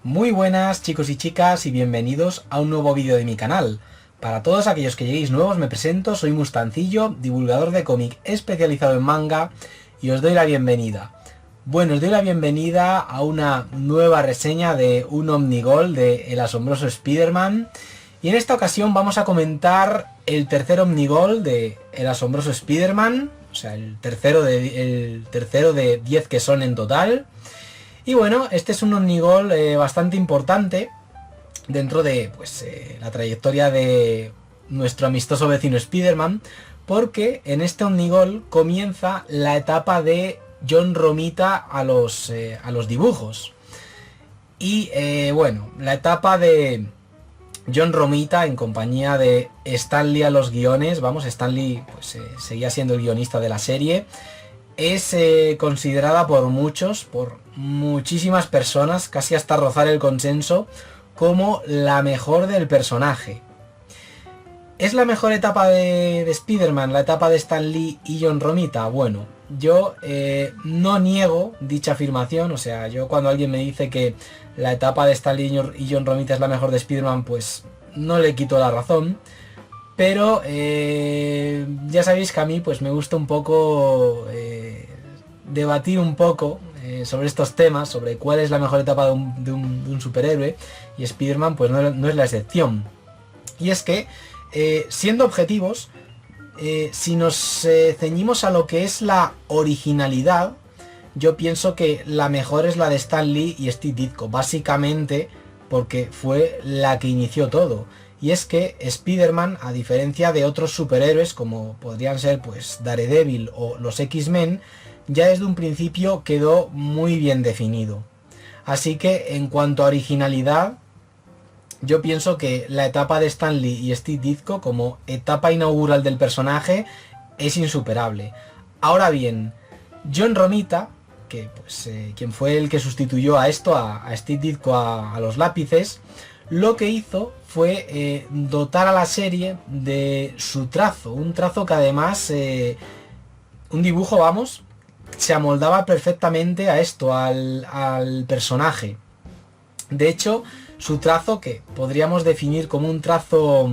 Muy buenas chicos y chicas y bienvenidos a un nuevo vídeo de mi canal. Para todos aquellos que lleguéis nuevos me presento, soy Mustancillo, divulgador de cómic especializado en manga y os doy la bienvenida. Bueno, os doy la bienvenida a una nueva reseña de un Omnigol de El Asombroso Spider-Man. Y en esta ocasión vamos a comentar el tercer Omnigol de El Asombroso Spider-Man, o sea, el tercero de 10 que son en total. Y bueno, este es un Omnigol bastante importante dentro de la trayectoria de nuestro amistoso vecino Spider-Man, porque en este Omnigol comienza la etapa de John Romita a los dibujos. Y bueno, la etapa de John Romita en compañía de Stan Lee a los guiones, vamos, Stan Lee seguía siendo el guionista de la serie, es considerada por muchos, por muchísimas personas, casi hasta rozar el consenso, como la mejor del personaje. ¿Es la mejor etapa de Spider-Man, la etapa de Stan Lee y John Romita? Bueno, yo no niego dicha afirmación, o sea, yo cuando alguien me dice que la etapa de Stan Lee y John Romita es la mejor de Spider-Man, pues no le quito la razón. Pero ya sabéis que a mí pues me gusta un poco debatir un poco sobre estos temas, sobre cuál es la mejor etapa de un superhéroe, y Spider-Man pues no es la excepción. Y es que, siendo objetivos, si nos ceñimos a lo que es la originalidad, yo pienso que la mejor es la de Stan Lee y Steve Ditko, básicamente porque fue la que inició todo. Y es que Spider-Man, a diferencia de otros superhéroes como podrían ser pues Daredevil o los X-Men, ya desde un principio quedó muy bien definido. Así que en cuanto a originalidad, yo pienso que la etapa de Stan Lee y Steve Ditko como etapa inaugural del personaje es insuperable. Ahora bien, John Romita, que quien fue el que sustituyó a Steve Ditko a los lápices, lo que hizo fue dotar a la serie de su trazo, un trazo que además, un dibujo, vamos, se amoldaba perfectamente a esto, al personaje. De hecho, su trazo, que podríamos definir como un trazo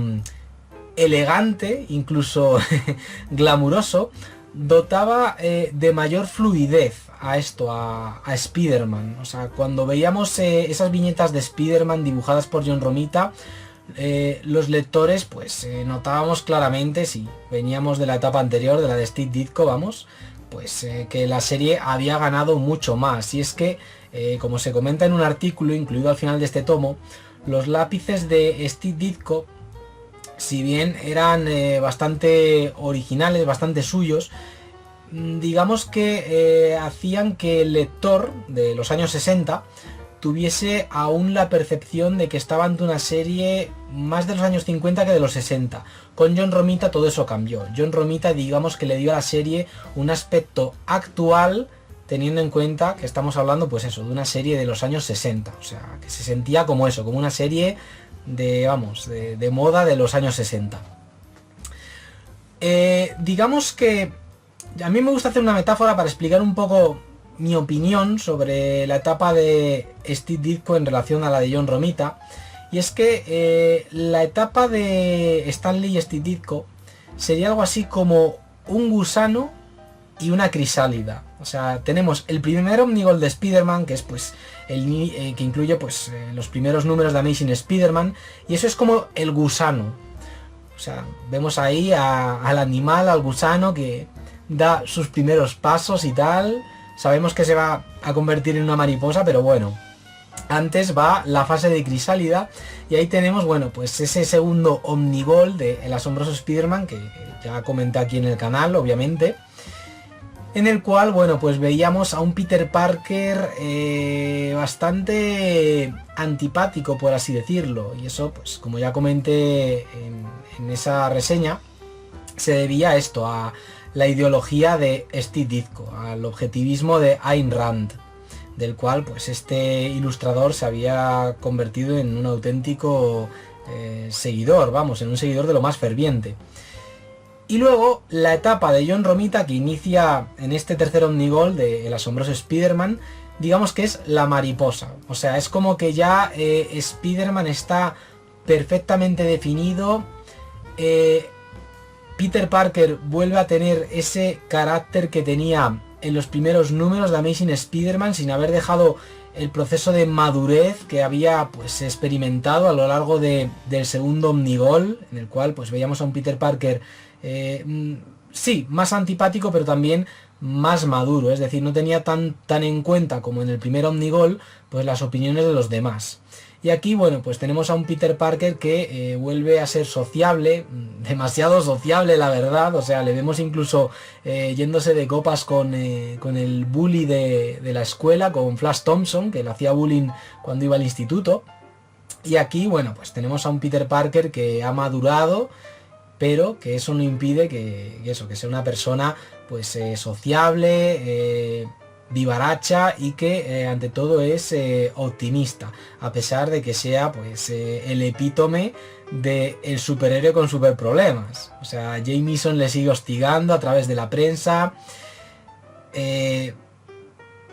elegante, incluso glamuroso, dotaba de mayor fluidez a Spider-Man. O sea, cuando veíamos esas viñetas de Spider-Man dibujadas por John Romita, los lectores pues notábamos claramente, si veníamos de la etapa anterior, de la de Steve Ditko, vamos, pues que la serie había ganado mucho más. Y es que, como se comenta en un artículo incluido al final de este tomo, los lápices de Steve Ditko, si bien eran bastante originales, bastante suyos, digamos que hacían que el lector de los años 60 tuviese aún la percepción de que estaba ante una serie más de los años 50 que de los 60. Con John Romita todo eso cambió. John Romita, digamos que le dio a la serie un aspecto actual, teniendo en cuenta que estamos hablando pues eso, de una serie de los años 60. O sea, que se sentía como eso, como una serie de moda de los años 60. Digamos que a mí me gusta hacer una metáfora para explicar un poco mi opinión sobre la etapa de Steve Ditko en relación a la de John Romita. Y es que la etapa de Stan Lee y Steve Ditko sería algo así como un gusano y una crisálida. O sea, tenemos el primer Omnigol de Spider-Man, que es pues que incluye pues los primeros números de Amazing Spider-Man, y eso es como el gusano. O sea, vemos ahí al animal, al gusano, que da sus primeros pasos y tal. Sabemos que se va a convertir en una mariposa, pero bueno, antes va la fase de crisálida, y ahí tenemos, bueno, pues ese segundo Omnigol de El Asombroso Spider-Man, que ya comenté aquí en el canal, obviamente, en el cual, bueno, pues veíamos a un Peter Parker bastante antipático, por así decirlo, y eso, pues como ya comenté en esa reseña, se debía a esto, a la ideología de Steve Ditko, al objetivismo de Ayn Rand, del cual pues este ilustrador se había convertido en un auténtico seguidor, vamos, en un seguidor de lo más ferviente. Y luego la etapa de John Romita, que inicia en este tercer Omnigol de El Asombroso Spider-Man, digamos que es la mariposa. O sea, es como que ya Spider-Man está perfectamente definido. Peter Parker vuelve a tener ese carácter que tenía en los primeros números de Amazing Spider-Man, sin haber dejado el proceso de madurez que había pues experimentado a lo largo del segundo Omnigol, en el cual pues veíamos a un Peter Parker sí, más antipático, pero también más maduro, es decir, no tenía tan en cuenta como en el primer Omnigol pues las opiniones de los demás. Y aquí, bueno, pues tenemos a un Peter Parker que vuelve a ser sociable, demasiado sociable la verdad, o sea, le vemos incluso yéndose de copas con el bully de la escuela, con Flash Thompson, que le hacía bullying cuando iba al instituto. Y aquí, bueno, pues tenemos a un Peter Parker que ha madurado, pero que eso no impide que sea una persona pues sociable, vivaracha y que ante todo es optimista, a pesar de que sea pues el epítome del superhéroe con super problemas. O sea, Jameson le sigue hostigando a través de la prensa.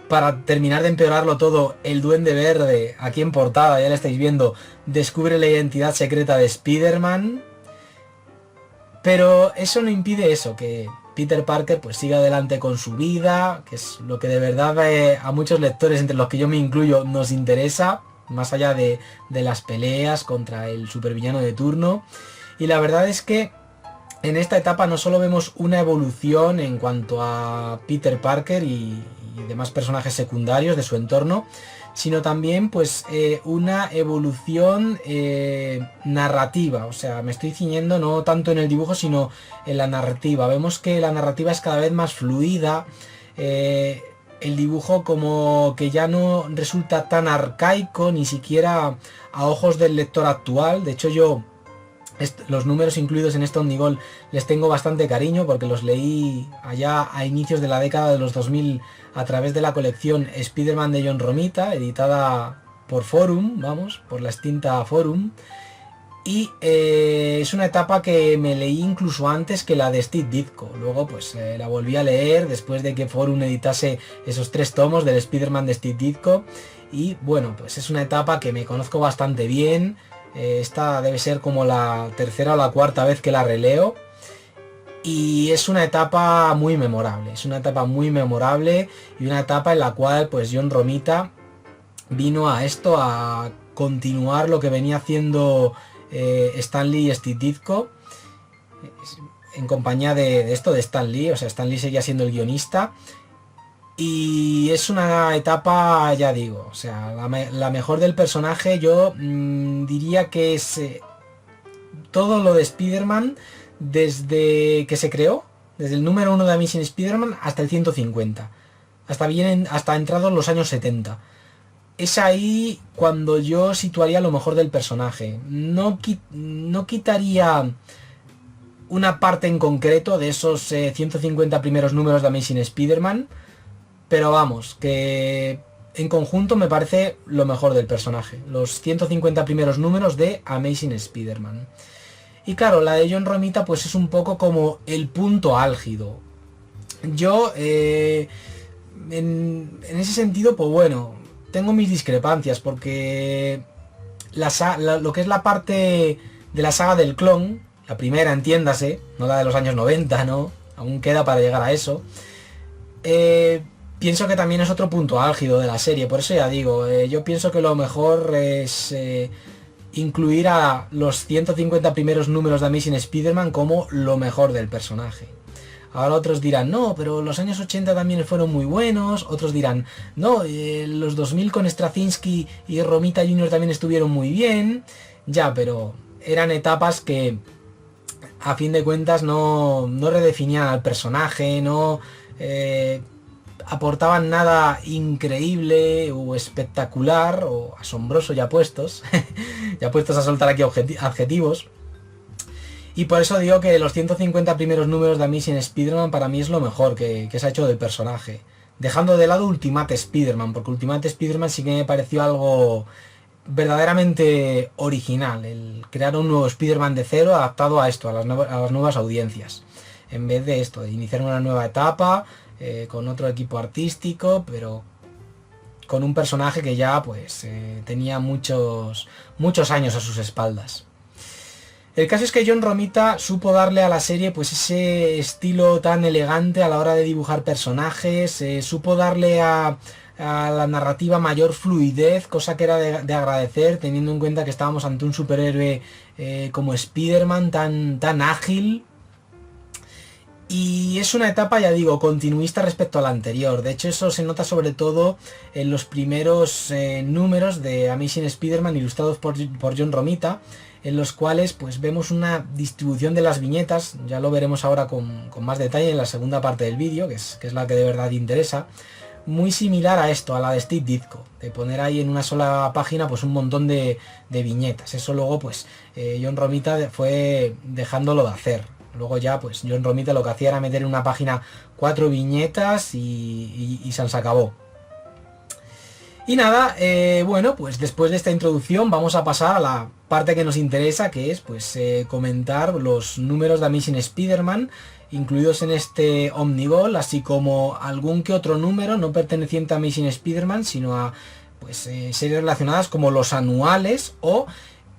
Para terminar de empeorarlo todo, el Duende Verde, aquí en portada, ya lo estáis viendo, descubre la identidad secreta de Spider-Man. Pero eso no impide eso, que Peter Parker pues siga adelante con su vida, que es lo que de verdad a muchos lectores, entre los que yo me incluyo, nos interesa, más allá de las peleas contra el supervillano de turno. Y la verdad es que en esta etapa no solo vemos una evolución en cuanto a Peter Parker y demás personajes secundarios de su entorno, sino también pues una evolución narrativa. O sea, me estoy ciñendo no tanto en el dibujo sino en la narrativa. Vemos que la narrativa es cada vez más fluida, el dibujo como que ya no resulta tan arcaico ni siquiera a ojos del lector actual. De hecho, yo los números incluidos en este Omnigol les tengo bastante cariño porque los leí allá a inicios de la década de los 2000 a través de la colección Spider-Man de John Romita, editada por Forum, vamos, por la extinta Forum. Y es una etapa que me leí incluso antes que la de Steve Ditko. Luego pues la volví a leer después de que Forum editase esos 3 tomos del Spider-Man de Steve Ditko. Y bueno, pues es una etapa que me conozco bastante bien. Esta debe ser como la tercera o la cuarta vez que la releo. Y es una etapa muy memorable. Es una etapa muy memorable y una etapa en la cual pues John Romita vino a esto, a continuar lo que venía haciendo Stan Lee y Steve Ditko en compañía de esto de Stan Lee. O sea, Stan Lee seguía siendo el guionista. Y es una etapa, ya digo, o sea, la mejor del personaje. Yo diría que es todo lo de Spider-Man desde que se creó, desde el número 1 de Amazing Spider-Man hasta el 150, hasta entrados los años 70. Es ahí cuando yo situaría lo mejor del personaje. No quitaría una parte en concreto de esos 150 primeros números de Amazing Spider-Man, pero vamos, que en conjunto me parece lo mejor del personaje. Los 150 primeros números de Amazing Spider-Man. Y claro, la de John Romita pues es un poco como el punto álgido. Yo, en ese sentido, pues bueno, tengo mis discrepancias porque lo que es la parte de la saga del clon, la primera, entiéndase, no la de los años 90, ¿no? Aún queda para llegar a eso. Pienso que también es otro punto álgido de la serie, por eso ya digo, yo pienso que lo mejor es incluir a los 150 primeros números de Amazing Spider-Man como lo mejor del personaje. Ahora otros dirán, no, pero los años 80 también fueron muy buenos. Otros dirán, no, los 2000 con Straczynski y Romita Jr. también estuvieron muy bien. Ya, pero eran etapas que a fin de cuentas no redefinían al personaje, no aportaban nada increíble o espectacular o asombroso, ya puestos a soltar aquí adjetivos. Y por eso digo que los 150 primeros números de Amazing Spider-Man para mí es lo mejor que se ha hecho del personaje. Dejando de lado Ultimate Spider-Man, porque Ultimate Spider-Man sí que me pareció algo verdaderamente original. El crear un nuevo Spider-Man de cero adaptado a esto, a las nuevas audiencias. En vez de esto, de iniciar una nueva etapa con otro equipo artístico, pero con un personaje que ya pues tenía muchos años a sus espaldas. El caso es que John Romita supo darle a la serie pues ese estilo tan elegante a la hora de dibujar personajes, supo darle a la narrativa mayor fluidez, cosa que era de agradecer, teniendo en cuenta que estábamos ante un superhéroe como Spider-Man tan ágil. Y es una etapa, ya digo, continuista respecto a la anterior. De hecho, eso se nota sobre todo en los primeros números de Amazing Spider-Man ilustrados por John Romita, en los cuales pues vemos una distribución de las viñetas, ya lo veremos ahora con más detalle en la segunda parte del vídeo, que es la que de verdad interesa, muy similar a esto, a la de Steve Ditko, de poner ahí en una sola página pues un montón de viñetas. Eso luego pues John Romita fue dejándolo de hacer. Luego ya pues John Romita lo que hacía era meter en una página 4 viñetas y se acabó. Y nada, bueno, pues después de esta introducción vamos a pasar a la parte que nos interesa, que es pues comentar los números de Amazing Spider-Man incluidos en este Omniball, así como algún que otro número no perteneciente a Amazing Spider-Man, sino a pues series relacionadas como los anuales o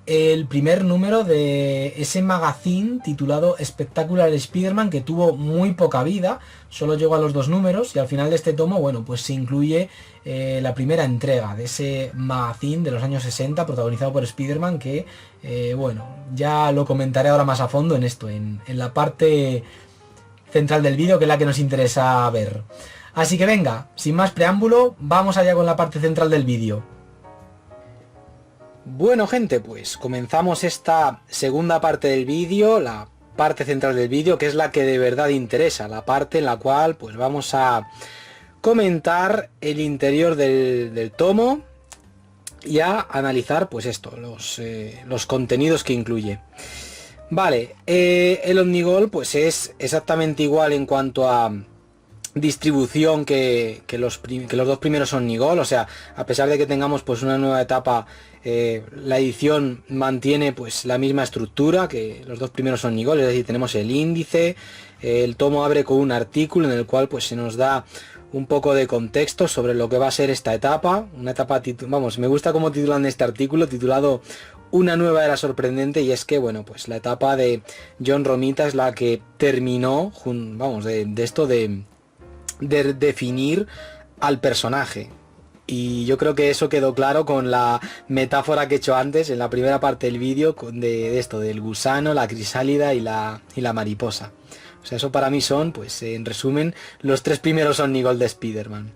el primer número de ese magazine titulado Spectacular Spider-Man, que tuvo muy poca vida, solo llegó a los 2 números, y al final de este tomo, bueno, pues se incluye la primera entrega de ese magazine de los años 60 protagonizado por Spider-Man, que bueno, ya lo comentaré ahora más a fondo en esto, en la parte central del vídeo, que es la que nos interesa ver. Así que venga, sin más preámbulo, vamos allá con la parte central del vídeo. Bueno gente, pues comenzamos esta segunda parte del vídeo, la parte central del vídeo, que es la que de verdad interesa, la parte en la cual pues vamos a comentar el interior del tomo y a analizar pues esto, los contenidos que incluye. Vale, el Omnigol pues es exactamente igual en cuanto a distribución que los 2 primeros Omnigol, o sea, a pesar de que tengamos pues una nueva etapa, la edición mantiene pues la misma estructura que los 2 primeros Omnigol, es decir, tenemos el índice, el tomo abre con un artículo en el cual pues se nos da un poco de contexto sobre lo que va a ser esta etapa, una etapa, vamos, me gusta cómo titulan este artículo, titulado Una nueva era sorprendente, y es que, bueno, pues la etapa de John Romita es la que terminó, vamos, de esto de definir al personaje. Y yo creo que eso quedó claro con la metáfora que he hecho antes en la primera parte del vídeo de esto, del gusano, la crisálida y la mariposa. O sea, eso para mí son, pues en resumen, los 3 primeros Omnigol de Spider-Man.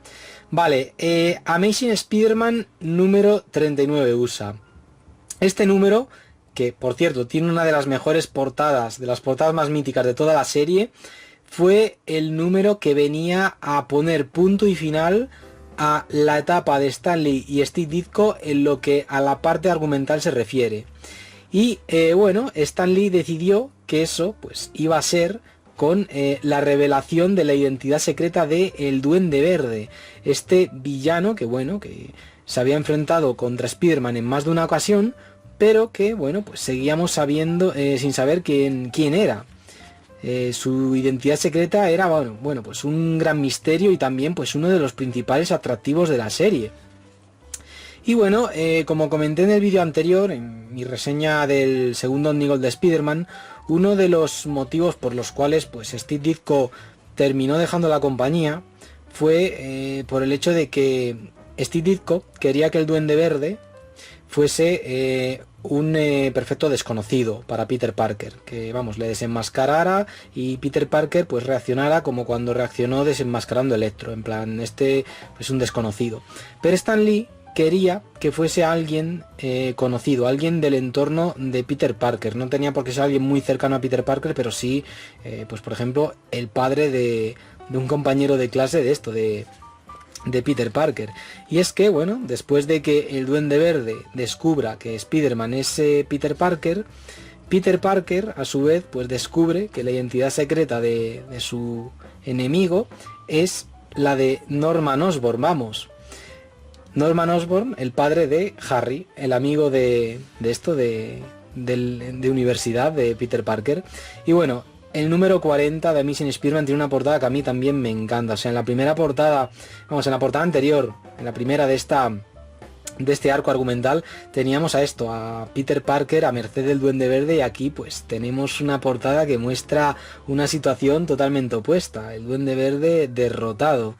Vale, Amazing Spider-Man número 39 USA. Este número, que por cierto tiene una de las mejores portadas, de las portadas más míticas de toda la serie, fue el número que venía a poner punto y final a la etapa de Stan Lee y Steve Ditko en lo que a la parte argumental se refiere. Y bueno, Stan Lee decidió que eso pues iba a ser con la revelación de la identidad secreta de el Duende Verde, este villano que bueno, que se había enfrentado contra Spider-Man en más de una ocasión, pero que bueno, pues seguíamos sabiendo, sin saber quién era. Su identidad secreta era bueno, pues un gran misterio y también pues uno de los principales atractivos de la serie. Y bueno, como comenté en el vídeo anterior, en mi reseña del segundo Omnigol de Spider-Man, uno de los motivos por los cuales pues Steve Ditko terminó dejando la compañía fue por el hecho de que Steve Ditko quería que el Duende Verde fuese un perfecto desconocido para Peter Parker, que vamos, le desenmascarara y Peter Parker pues reaccionara como cuando reaccionó desenmascarando Electro, en plan, este pues un desconocido. Pero Stan Lee quería que fuese alguien conocido, alguien del entorno de Peter Parker. No tenía por qué ser alguien muy cercano a Peter Parker, pero sí, pues por ejemplo, el padre de un compañero de clase de esto, de Peter Parker. Y es que, bueno, después de que el Duende Verde descubra que Spider-Man es Peter Parker a su vez pues descubre que la identidad secreta de su enemigo es la de Norman Osborn, vamos. Norman Osborn, el padre de Harry, el amigo de universidad de Peter Parker. Y bueno, el número 40 de Amazing Spider-Man tiene una portada que a mí también me encanta. O sea, en la primera portada, vamos, en la portada anterior, en la primera de este arco argumental, teníamos a Peter Parker a merced del Duende Verde, y aquí pues tenemos una portada que muestra una situación totalmente opuesta, el Duende Verde derrotado.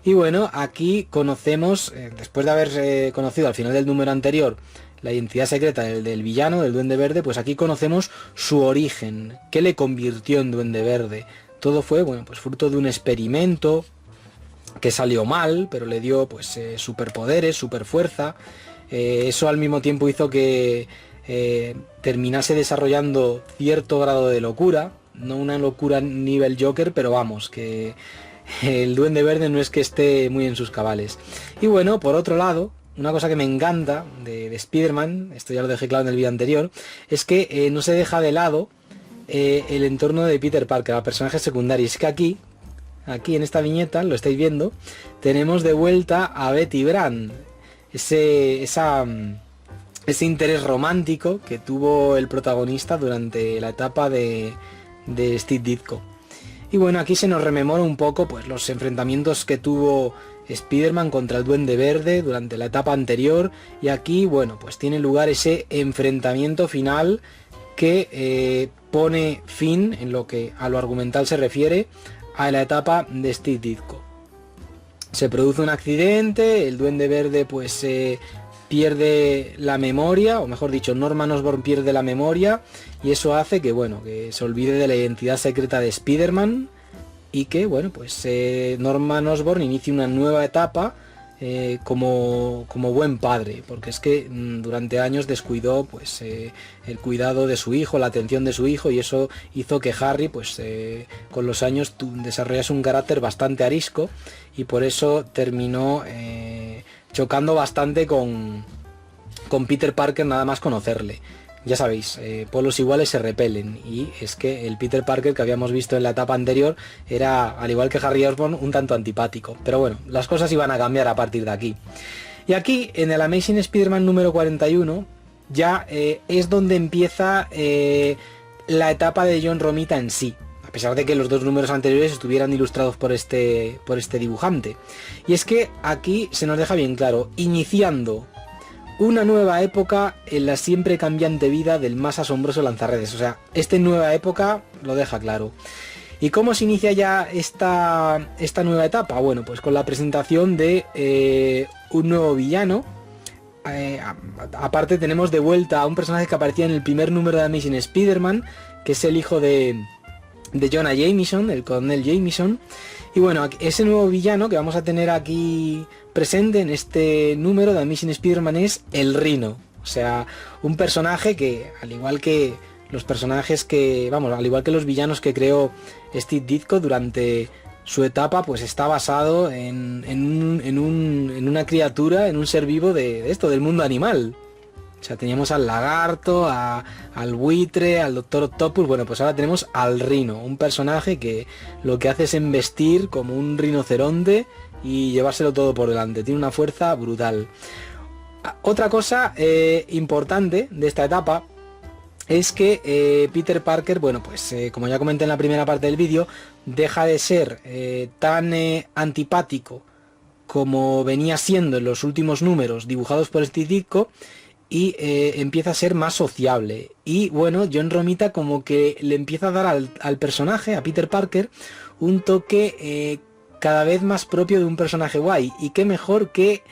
Y bueno, aquí conocemos, después de haber conocido al final del número anterior la identidad secreta del villano, del Duende Verde, pues aquí conocemos su origen, qué le convirtió en Duende Verde. Todo fue, bueno, pues fruto de un experimento que salió mal, pero le dio pues superpoderes, superfuerza. Eso al mismo tiempo hizo que terminase desarrollando cierto grado de locura, no una locura nivel Joker, pero vamos, que el Duende Verde no es que esté muy en sus cabales. Y bueno, por otro lado, una cosa que me encanta de Spider-Man, esto ya lo dejé claro en el vídeo anterior, es que no se deja de lado el entorno de Peter Parker, a personajes secundarios. Es que aquí en esta viñeta, lo estáis viendo, tenemos de vuelta a Betty Brant, ese interés romántico que tuvo el protagonista durante la etapa de Steve Ditko. Y bueno, aquí se nos rememora un poco pues los enfrentamientos que tuvo Spider-Man contra el Duende Verde durante la etapa anterior, y aquí, bueno, pues tiene lugar ese enfrentamiento final que pone fin, en lo que a lo argumental se refiere, a la etapa de Steve Ditko. Se produce un accidente, el Duende Verde pues pierde la memoria, o mejor dicho, Norman Osborn pierde la memoria, y eso hace que, bueno, que se olvide de la identidad secreta de Spider-Man, y que, bueno, pues Norman Osborn inicie una nueva etapa como buen padre, porque es que durante años descuidó pues el cuidado de su hijo, la atención de su hijo, y eso hizo que Harry pues con los años desarrollase un carácter bastante arisco, y por eso terminó chocando bastante con Peter Parker nada más conocerle. Ya sabéis, polos iguales se repelen, y es que el Peter Parker que habíamos visto en la etapa anterior era, al igual que Harry Osborn, un tanto antipático. Pero bueno, las cosas iban a cambiar a partir de aquí. Y aquí, en el Amazing Spider-Man número 41, ya es donde empieza la etapa de John Romita en sí, a pesar de que los dos números anteriores estuvieran ilustrados por este dibujante. Y es que aquí se nos deja bien claro, iniciando una nueva época en la siempre cambiante vida del más asombroso lanzarredes. O sea, esta nueva época lo deja claro. ¿Y cómo se inicia ya esta nueva etapa? Bueno, pues con la presentación de un nuevo villano. Aparte tenemos de vuelta a un personaje que aparecía en el primer número de Amazing Spider-Man, que es el hijo de Jonah Jameson, el coronel Jameson. Y bueno, ese nuevo villano que vamos a tener aquí presente en este número de Amazing Spider-Man es el Rhino. O sea, un personaje que, al igual que los personajes que, vamos, al igual que los villanos que creó Steve Ditko durante su etapa, pues está basado en una criatura, en un ser vivo de esto, del mundo animal. O sea, teníamos al lagarto, al buitre, al Doctor Octopus. Bueno, pues ahora tenemos al Rhino, un personaje que lo que hace es embestir como un rinoceronte y llevárselo todo por delante. Tiene una fuerza brutal. Otra cosa importante de esta etapa es que Peter Parker, bueno, pues como ya comenté en la primera parte del vídeo, deja de ser tan antipático como venía siendo en los últimos números dibujados por Steve Ditko, y empieza a ser más sociable. Y bueno, John Romita como que le empieza a dar al personaje, a Peter Parker, un toque cada vez más propio de un personaje guay. Y qué mejor que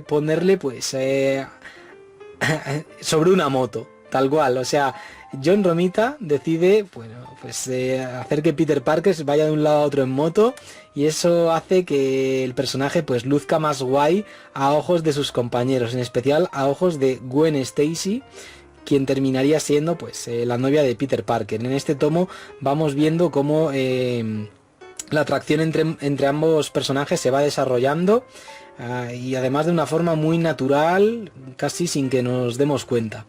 ponerle pues sobre una moto, tal cual. O sea, John Romita decide, bueno, pues hacer que Peter Parker vaya de un lado a otro en moto, y eso hace que el personaje pues luzca más guay a ojos de sus compañeros, en especial a ojos de Gwen Stacy, quien terminaría siendo pues la novia de Peter Parker. En este tomo vamos viendo cómo la atracción entre ambos personajes se va desarrollando, y además de una forma muy natural, casi sin que nos demos cuenta,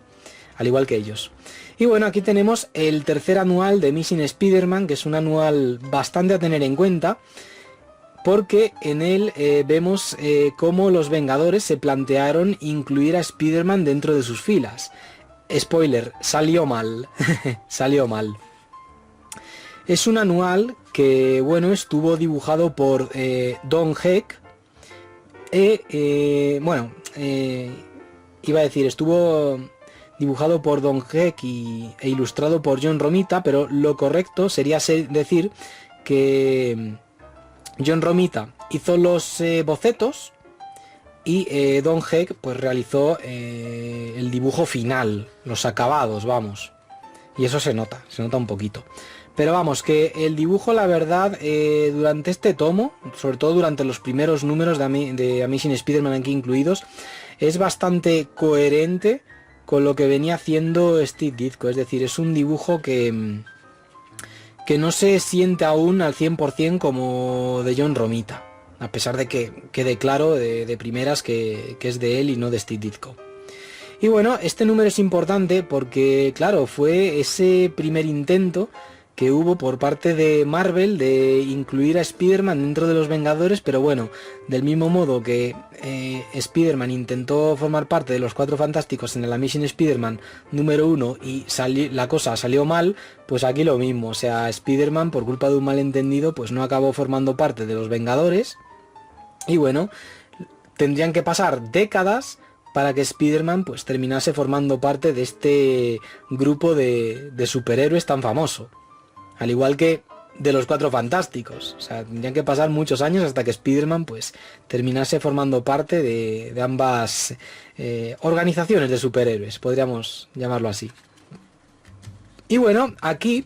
al igual que ellos. Y bueno, aquí tenemos el tercer anual de Amazing Spider-Man, que es un anual bastante a tener en cuenta, porque en él vemos cómo los Vengadores se plantearon incluir a Spider-Man dentro de sus filas. Spoiler, salió mal. Salió mal. Es un anual que, bueno, estuvo dibujado por Don Heck. Iba a decir, estuvo dibujado por Don Heck e ilustrado por John Romita, pero lo correcto sería decir que John Romita hizo los bocetos y Don Heck pues realizó el dibujo final, los acabados, vamos. Y eso se nota un poquito. Pero vamos, que el dibujo, la verdad, durante este tomo, sobre todo durante los primeros números de Amazing Spider-Man aquí incluidos, es bastante coherente con lo que venía haciendo Steve Ditko. Es decir, es un dibujo que no se siente aún al 100% como de John Romita, a pesar de que quede claro de primeras que es de él y no de Steve Ditko. Y bueno, este número es importante porque, claro, fue ese primer intento que hubo por parte de Marvel de incluir a Spider-Man dentro de los Vengadores, pero bueno, del mismo modo que Spider-Man intentó formar parte de los Cuatro Fantásticos en el Amazing Spider-Man número 1 y la cosa salió mal, pues aquí lo mismo, o sea, Spider-Man por culpa de un malentendido pues no acabó formando parte de los Vengadores y bueno, tendrían que pasar décadas para que Spider-Man pues terminase formando parte de este grupo de superhéroes tan famoso. Al igual que de los Cuatro Fantásticos. O sea, tendrían que pasar muchos años hasta que Spider-Man pues terminase formando parte de ambas organizaciones de superhéroes, podríamos llamarlo así. Y bueno, aquí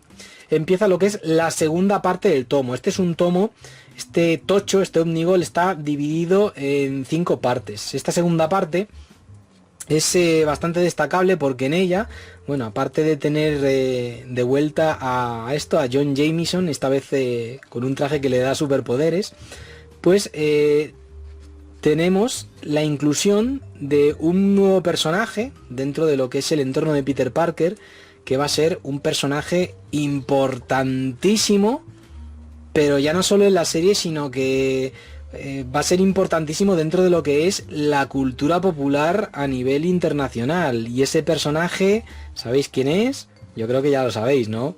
empieza lo que es la segunda parte del tomo. Este es un tomo, este tocho, este Omnigol está dividido en 5 partes. Esta segunda parte es bastante destacable porque en ella, bueno, aparte de tener de vuelta a John Jameson, esta vez con un traje que le da superpoderes, pues tenemos la inclusión de un nuevo personaje dentro de lo que es el entorno de Peter Parker, que va a ser un personaje importantísimo, pero ya no solo en la serie, sino que va a ser importantísimo dentro de lo que es la cultura popular a nivel internacional. Y ese personaje, ¿sabéis quién es? Yo creo que ya lo sabéis, ¿no?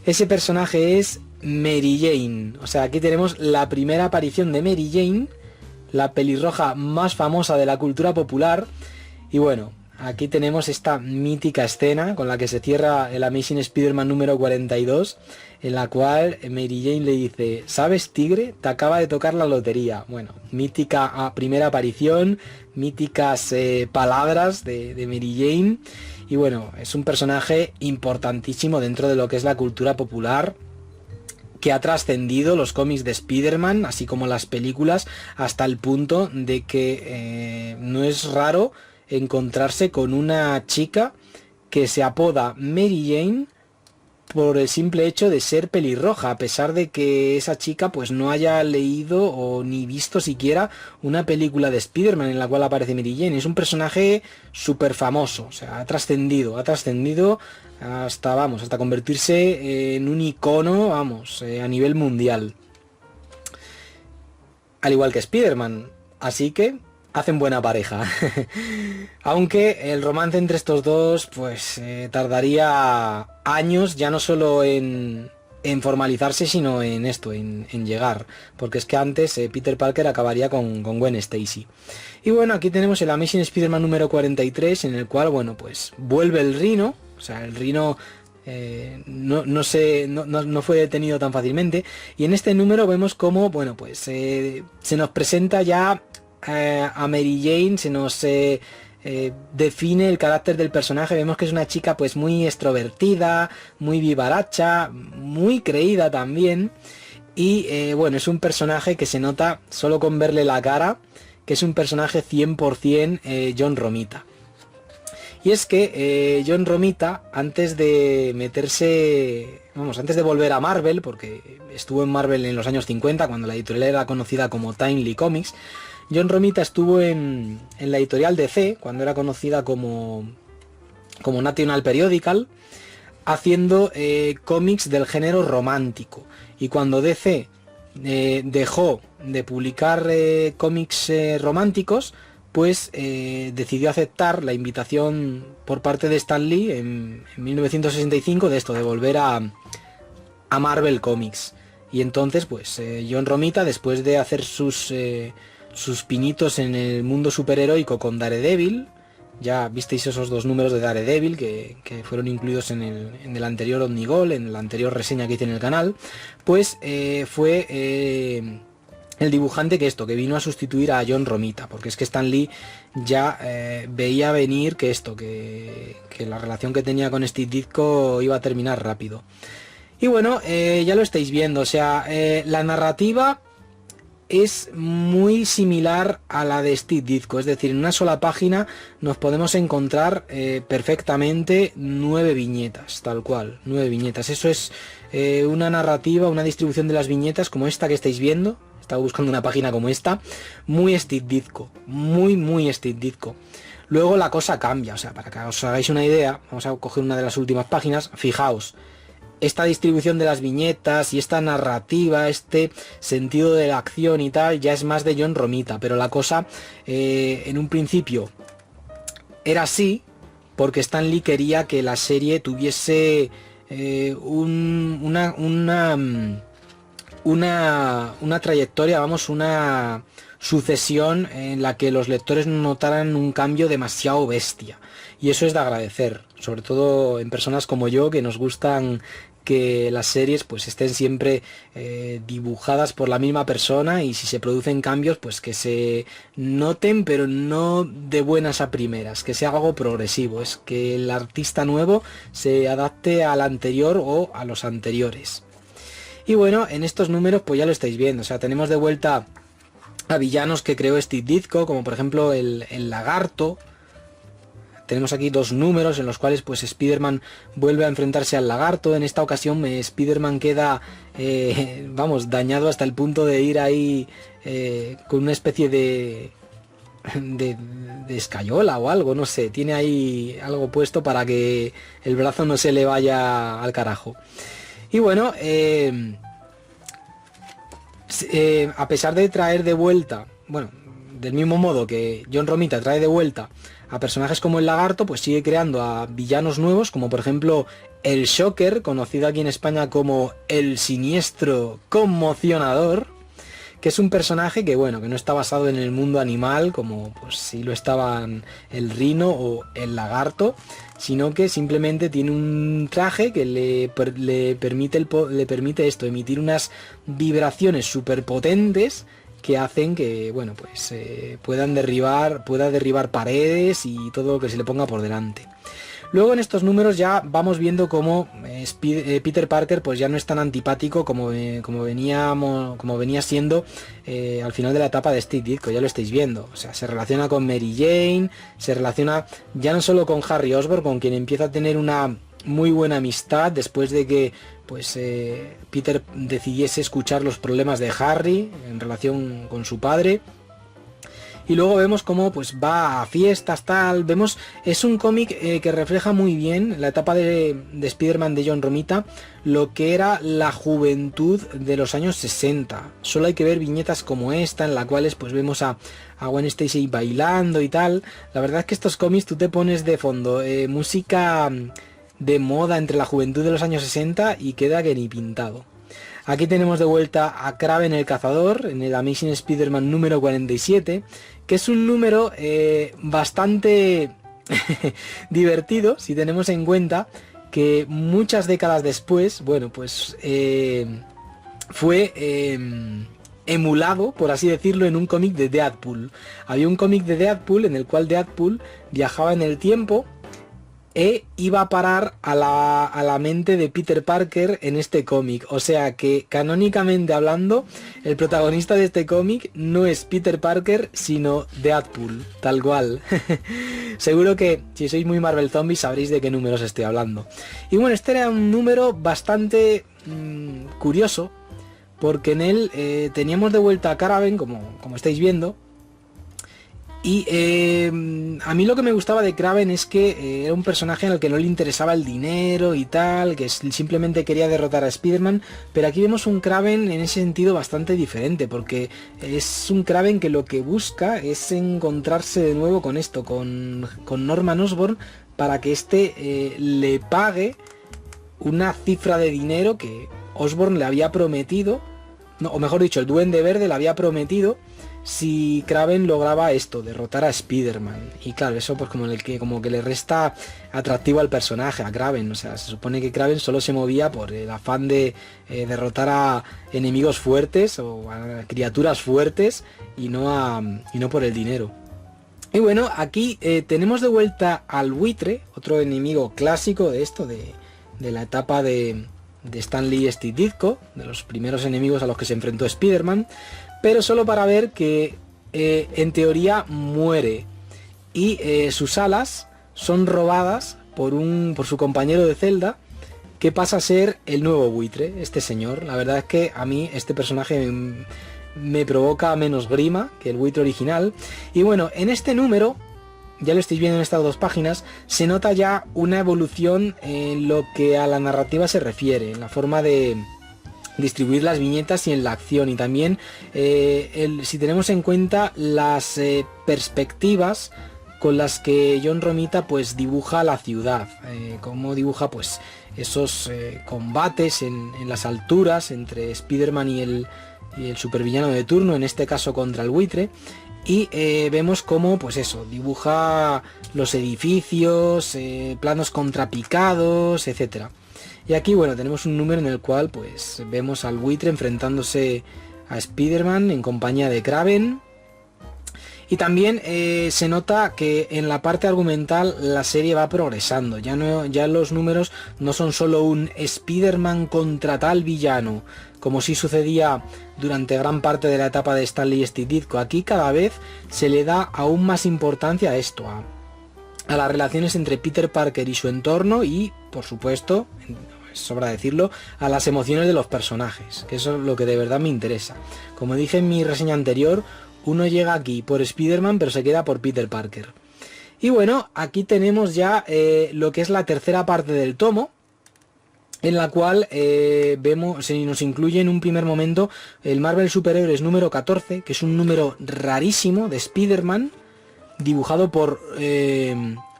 Ese personaje es Mary Jane. O sea, aquí tenemos la primera aparición de Mary Jane, la pelirroja más famosa de la cultura popular. Y bueno, aquí tenemos esta mítica escena con la que se cierra el Amazing Spider-Man número 42, en la cual Mary Jane le dice: ¿sabes, tigre? Te acaba de tocar la lotería. Bueno, mítica primera aparición, míticas palabras de Mary Jane. Y bueno, es un personaje importantísimo dentro de lo que es la cultura popular, que ha trascendido los cómics de Spider-Man, así como las películas, hasta el punto de que no es raro encontrarse con una chica que se apoda Mary Jane por el simple hecho de ser pelirroja, a pesar de que esa chica pues no haya leído o ni visto siquiera una película de Spider-Man en la cual aparece Mary Jane. Es un personaje súper famoso, o sea, ha trascendido hasta convertirse en un icono, a nivel mundial. Al igual que Spider-Man, así que hacen buena pareja. Aunque el romance entre estos dos pues tardaría años, ya no solo en formalizarse, sino en llegar, porque es que antes Peter Parker acabaría con Gwen Stacy. Y bueno, aquí tenemos el Amazing Spider-Man número 43, en el cual, bueno, pues vuelve el Rhino. O sea, el Rhino no fue detenido tan fácilmente, y en este número vemos cómo, bueno, pues se nos presenta ya a Mary Jane, se nos define el carácter del personaje. Vemos que es una chica pues muy extrovertida, muy vivaracha, muy creída también, y bueno, es un personaje que se nota solo con verle la cara que es un personaje 100% John Romita. Y es que John Romita, antes de volver a Marvel, porque estuvo en Marvel en los años 50, cuando la editorial era conocida como Timely Comics, John Romita estuvo en la editorial DC, cuando era conocida como National Periodical, haciendo cómics del género romántico. Y cuando DC dejó de publicar cómics románticos, pues decidió aceptar la invitación por parte de Stan Lee en 1965 de volver a a Marvel Comics. Y entonces pues John Romita, después de hacer sus pinitos en el mundo superheroico con Daredevil, ya visteis esos 2 números de Daredevil que fueron incluidos en el anterior Omnigol, en la anterior reseña que hice en el canal, pues fue el dibujante que vino a sustituir a John Romita, porque es que Stan Lee ya veía venir que la relación que tenía con Steve Ditko iba a terminar rápido. Y bueno, ya lo estáis viendo, o sea, la narrativa es muy similar a la de Steve Ditko, es decir, en una sola página nos podemos encontrar perfectamente 9 viñetas, tal cual, 9 viñetas. Eso es una narrativa, una distribución de las viñetas como esta que estáis viendo. Estaba buscando una página como esta, muy Steve Ditko, muy Steve Ditko. Luego la cosa cambia, o sea, para que os hagáis una idea, vamos a coger una de las últimas páginas, fijaos. Esta distribución de las viñetas y esta narrativa, este sentido de la acción y tal, ya es más de John Romita, pero la cosa en un principio era así, porque Stan Lee quería que la serie tuviese una trayectoria, vamos, una sucesión en la que los lectores no notaran un cambio demasiado bestia. Y eso es de agradecer, sobre todo en personas como yo, que nos gustan que las series pues estén siempre dibujadas por la misma persona, y si se producen cambios pues que se noten, pero no de buenas a primeras, que sea algo progresivo, es que el artista nuevo se adapte al anterior o a los anteriores. Y bueno, en estos números pues ya lo estáis viendo, o sea, tenemos de vuelta a villanos que creó Steve Ditko, como por ejemplo el Lagarto. Tenemos aquí 2 números en los cuales pues Spider-Man vuelve a enfrentarse al Lagarto. En esta ocasión Spider-Man queda vamos, dañado hasta el punto de ir ahí con una especie de escayola o algo, no sé, tiene ahí algo puesto para que el brazo no se le vaya al carajo. Y bueno, a pesar de traer de vuelta, bueno, del mismo modo que John Romita trae de vuelta a personajes como el Lagarto, pues sigue creando a villanos nuevos, como por ejemplo el Shocker, conocido aquí en España como el Siniestro Conmocionador, que es un personaje que, bueno, que no está basado en el mundo animal, como pues sí lo estaban el Rino o el Lagarto, sino que simplemente tiene un traje que le permite emitir unas vibraciones súper potentes que hacen que, bueno, pues pueda derribar paredes y todo lo que se le ponga por delante. Luego en estos números ya vamos viendo cómo Peter Parker pues ya no es tan antipático como venía siendo al final de la etapa de Steve Ditko, ya lo estáis viendo. O sea, se relaciona con Mary Jane, se relaciona ya no solo con Harry Osborn, con quien empieza a tener una muy buena amistad después de que pues Peter decidiese escuchar los problemas de Harry en relación con su padre. Y luego vemos cómo pues va a fiestas, tal. Vemos, es un cómic que refleja muy bien la etapa de Spider-Man de John Romita, lo que era la juventud de los años 60. Solo hay que ver viñetas como esta, en las cuales pues vemos a Gwen Stacy bailando y tal. La verdad es que estos cómics tú te pones de fondo música de moda entre la juventud de los años 60 y queda que ni pintado. Aquí tenemos de vuelta a Kraven el Cazador en el Amazing Spider-Man número 47, que es un número bastante divertido si tenemos en cuenta que muchas décadas después, bueno, pues fue emulado, por así decirlo, en un cómic de Deadpool. Había un cómic de Deadpool en el cual Deadpool viajaba en el tiempo e iba a parar a la mente de Peter Parker en este cómic. O sea que, canónicamente hablando, el protagonista de este cómic no es Peter Parker, sino Deadpool, tal cual. Seguro que si sois muy Marvel Zombies sabréis de qué números estoy hablando. Y bueno, este era un número bastante curioso, porque en él teníamos de vuelta a Kraven, como estáis viendo. Y a mí lo que me gustaba de Kraven es que era un personaje al que no le interesaba el dinero y tal, que simplemente quería derrotar a Spider-Man, pero aquí vemos un Kraven en ese sentido bastante diferente, porque es un Kraven que lo que busca es encontrarse de nuevo con esto, con Norman Osborn, para que éste le pague una cifra de dinero que Osborn le había prometido, no, o mejor dicho, el Duende Verde le había prometido si Kraven lograba esto, derrotar a Spider-Man. Y claro, eso pues como que le resta atractivo al personaje, a Kraven. O sea, se supone que Kraven solo se movía por el afán de derrotar a enemigos fuertes o a criaturas fuertes y no por el dinero. Y bueno, aquí tenemos de vuelta al buitre, otro enemigo clásico de esto, de la etapa de Stan Lee y Steve Ditko, de los primeros enemigos a los que se enfrentó Spider-Man, pero solo para ver que en teoría muere y sus alas son robadas por su compañero de celda, que pasa a ser el nuevo buitre, este señor. La verdad es que a mí este personaje me provoca menos grima que el buitre original. Y bueno, en este número, ya lo estáis viendo en estas 2 páginas, se nota ya una evolución en lo que a la narrativa se refiere, en la forma de distribuir las viñetas y en la acción, y también si tenemos en cuenta las perspectivas con las que John Romita pues dibuja la ciudad, cómo dibuja pues esos combates en las alturas entre Spider-Man y el supervillano de turno, en este caso contra el buitre. Y vemos cómo, pues eso, dibuja los edificios, planos contrapicados, etcétera. Y aquí, bueno, tenemos un número en el cual, pues, vemos al buitre enfrentándose a Spider-Man en compañía de Kraven. Y también se nota que en la parte argumental la serie va progresando. Ya los números no son solo un Spider-Man contra tal villano, como sí sucedía durante gran parte de la etapa de Stan Lee y Steve Ditko. Aquí cada vez se le da aún más importancia a esto, a las relaciones entre Peter Parker y su entorno y, por supuesto, sobra decirlo, a las emociones de los personajes, que eso es lo que de verdad me interesa. Como dije en mi reseña anterior, uno llega aquí por Spider-Man pero se queda por Peter Parker. Y bueno, aquí tenemos ya lo que es la tercera parte del tomo, en la cual se nos incluye en un primer momento el Marvel Superhéroes número 14, que es un número rarísimo de Spider-Man, dibujado por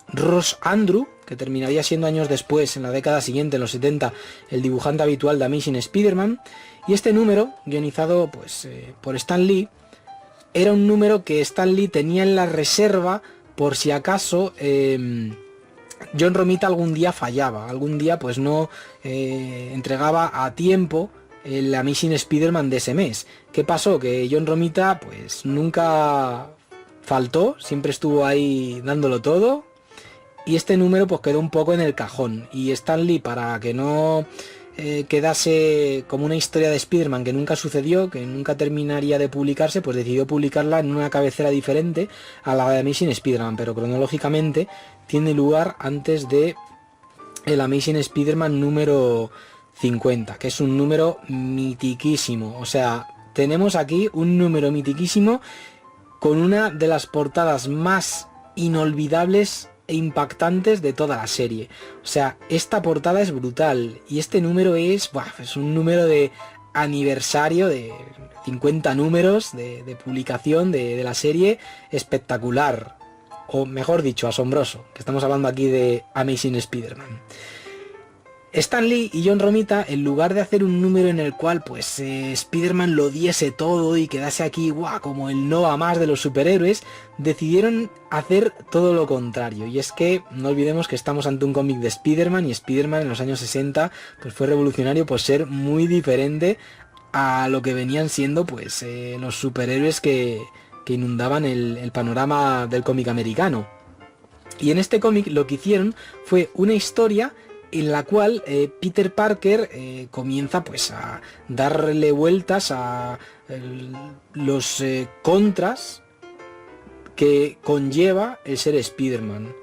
Ross Andru, que terminaría siendo años después, en la década siguiente, en los 70, el dibujante habitual de Amazing Spider-Man. Y este número, guionizado pues por Stan Lee, era un número que Stan Lee tenía en la reserva por si acaso John Romita algún día fallaba, algún día pues no entregaba a tiempo el Amazing Spider-Man de ese mes. ¿Qué pasó? Que John Romita pues nunca faltó, siempre estuvo ahí dándolo todo, y este número pues quedó un poco en el cajón, y Stan Lee, para que no quedase como una historia de Spider-Man que nunca sucedió, que nunca terminaría de publicarse, pues decidió publicarla en una cabecera diferente a la de Amazing Spider-Man, pero cronológicamente tiene lugar antes de el Amazing Spider-Man número 50, que es un número mitiquísimo. O sea, tenemos aquí un número mitiquísimo con una de las portadas más inolvidables e impactantes de toda la serie. O sea, esta portada es brutal y este número es un número de aniversario de 50 números de publicación de la serie, espectacular, o mejor dicho, asombroso, que estamos hablando aquí de Amazing Spider-Man. Stan Lee y John Romita, en lugar de hacer un número en el cual pues Spider-Man lo diese todo y quedase aquí como el no a más de los superhéroes, decidieron hacer todo lo contrario. Y es que no olvidemos que estamos ante un cómic de Spider-Man, y Spider-Man en los años 60 pues fue revolucionario por ser muy diferente a lo que venían siendo pues los superhéroes que inundaban el panorama del cómic americano. Y en este cómic lo que hicieron fue una historia en la cual Peter Parker comienza pues a darle vueltas a los contras que conlleva el ser Spider-Man,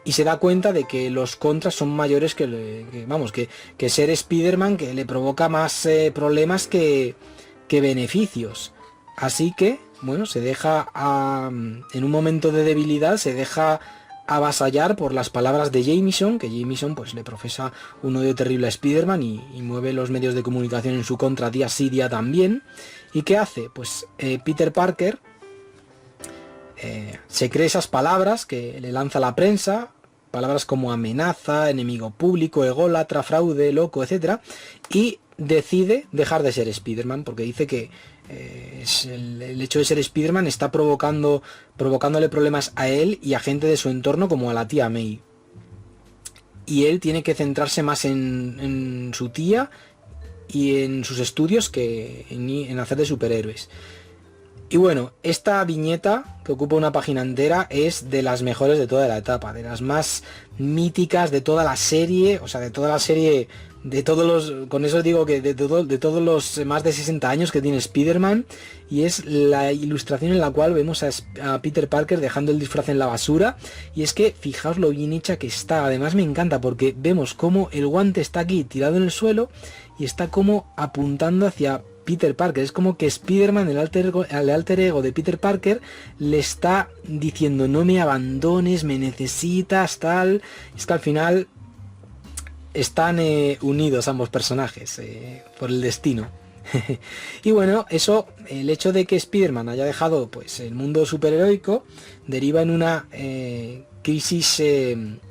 y se da cuenta de que los contras son mayores que ser Spider-Man, que le provoca más problemas que beneficios. Así que bueno, se deja en un momento de debilidad, se deja avasallar por las palabras de Jameson, que Jameson pues le profesa un odio terrible a Spider-Man y mueve los medios de comunicación en su contra día sí día también. ¿Y qué hace? Pues Peter Parker se cree esas palabras que le lanza la prensa, palabras como amenaza, enemigo público, ególatra, fraude, loco, etc. Y decide dejar de ser Spider-Man, porque dice que el hecho de ser Spider-Man está provocándole problemas a él y a gente de su entorno, como a la tía May. Y él tiene que centrarse más en su tía y en sus estudios que en hacer de superhéroes. Y bueno, esta viñeta, que ocupa una página entera, es de las mejores de toda la etapa, de las más míticas de toda la serie, o sea, de toda la serie, de todos los, con eso digo que de todos los más de 60 años que tiene Spider-Man, y es la ilustración en la cual vemos a Peter Parker dejando el disfraz en la basura, y es que fijaos lo bien hecha que está. Además me encanta porque vemos cómo el guante está aquí tirado en el suelo y está como apuntando hacia Peter Parker. Es como que Spider-Man, el alter ego de Peter Parker, le está diciendo: no me abandones, me necesitas, tal. Es que al final están unidos ambos personajes por el destino. Y bueno, eso, el hecho de que Spider-Man haya dejado pues el mundo superheroico, deriva en una crisis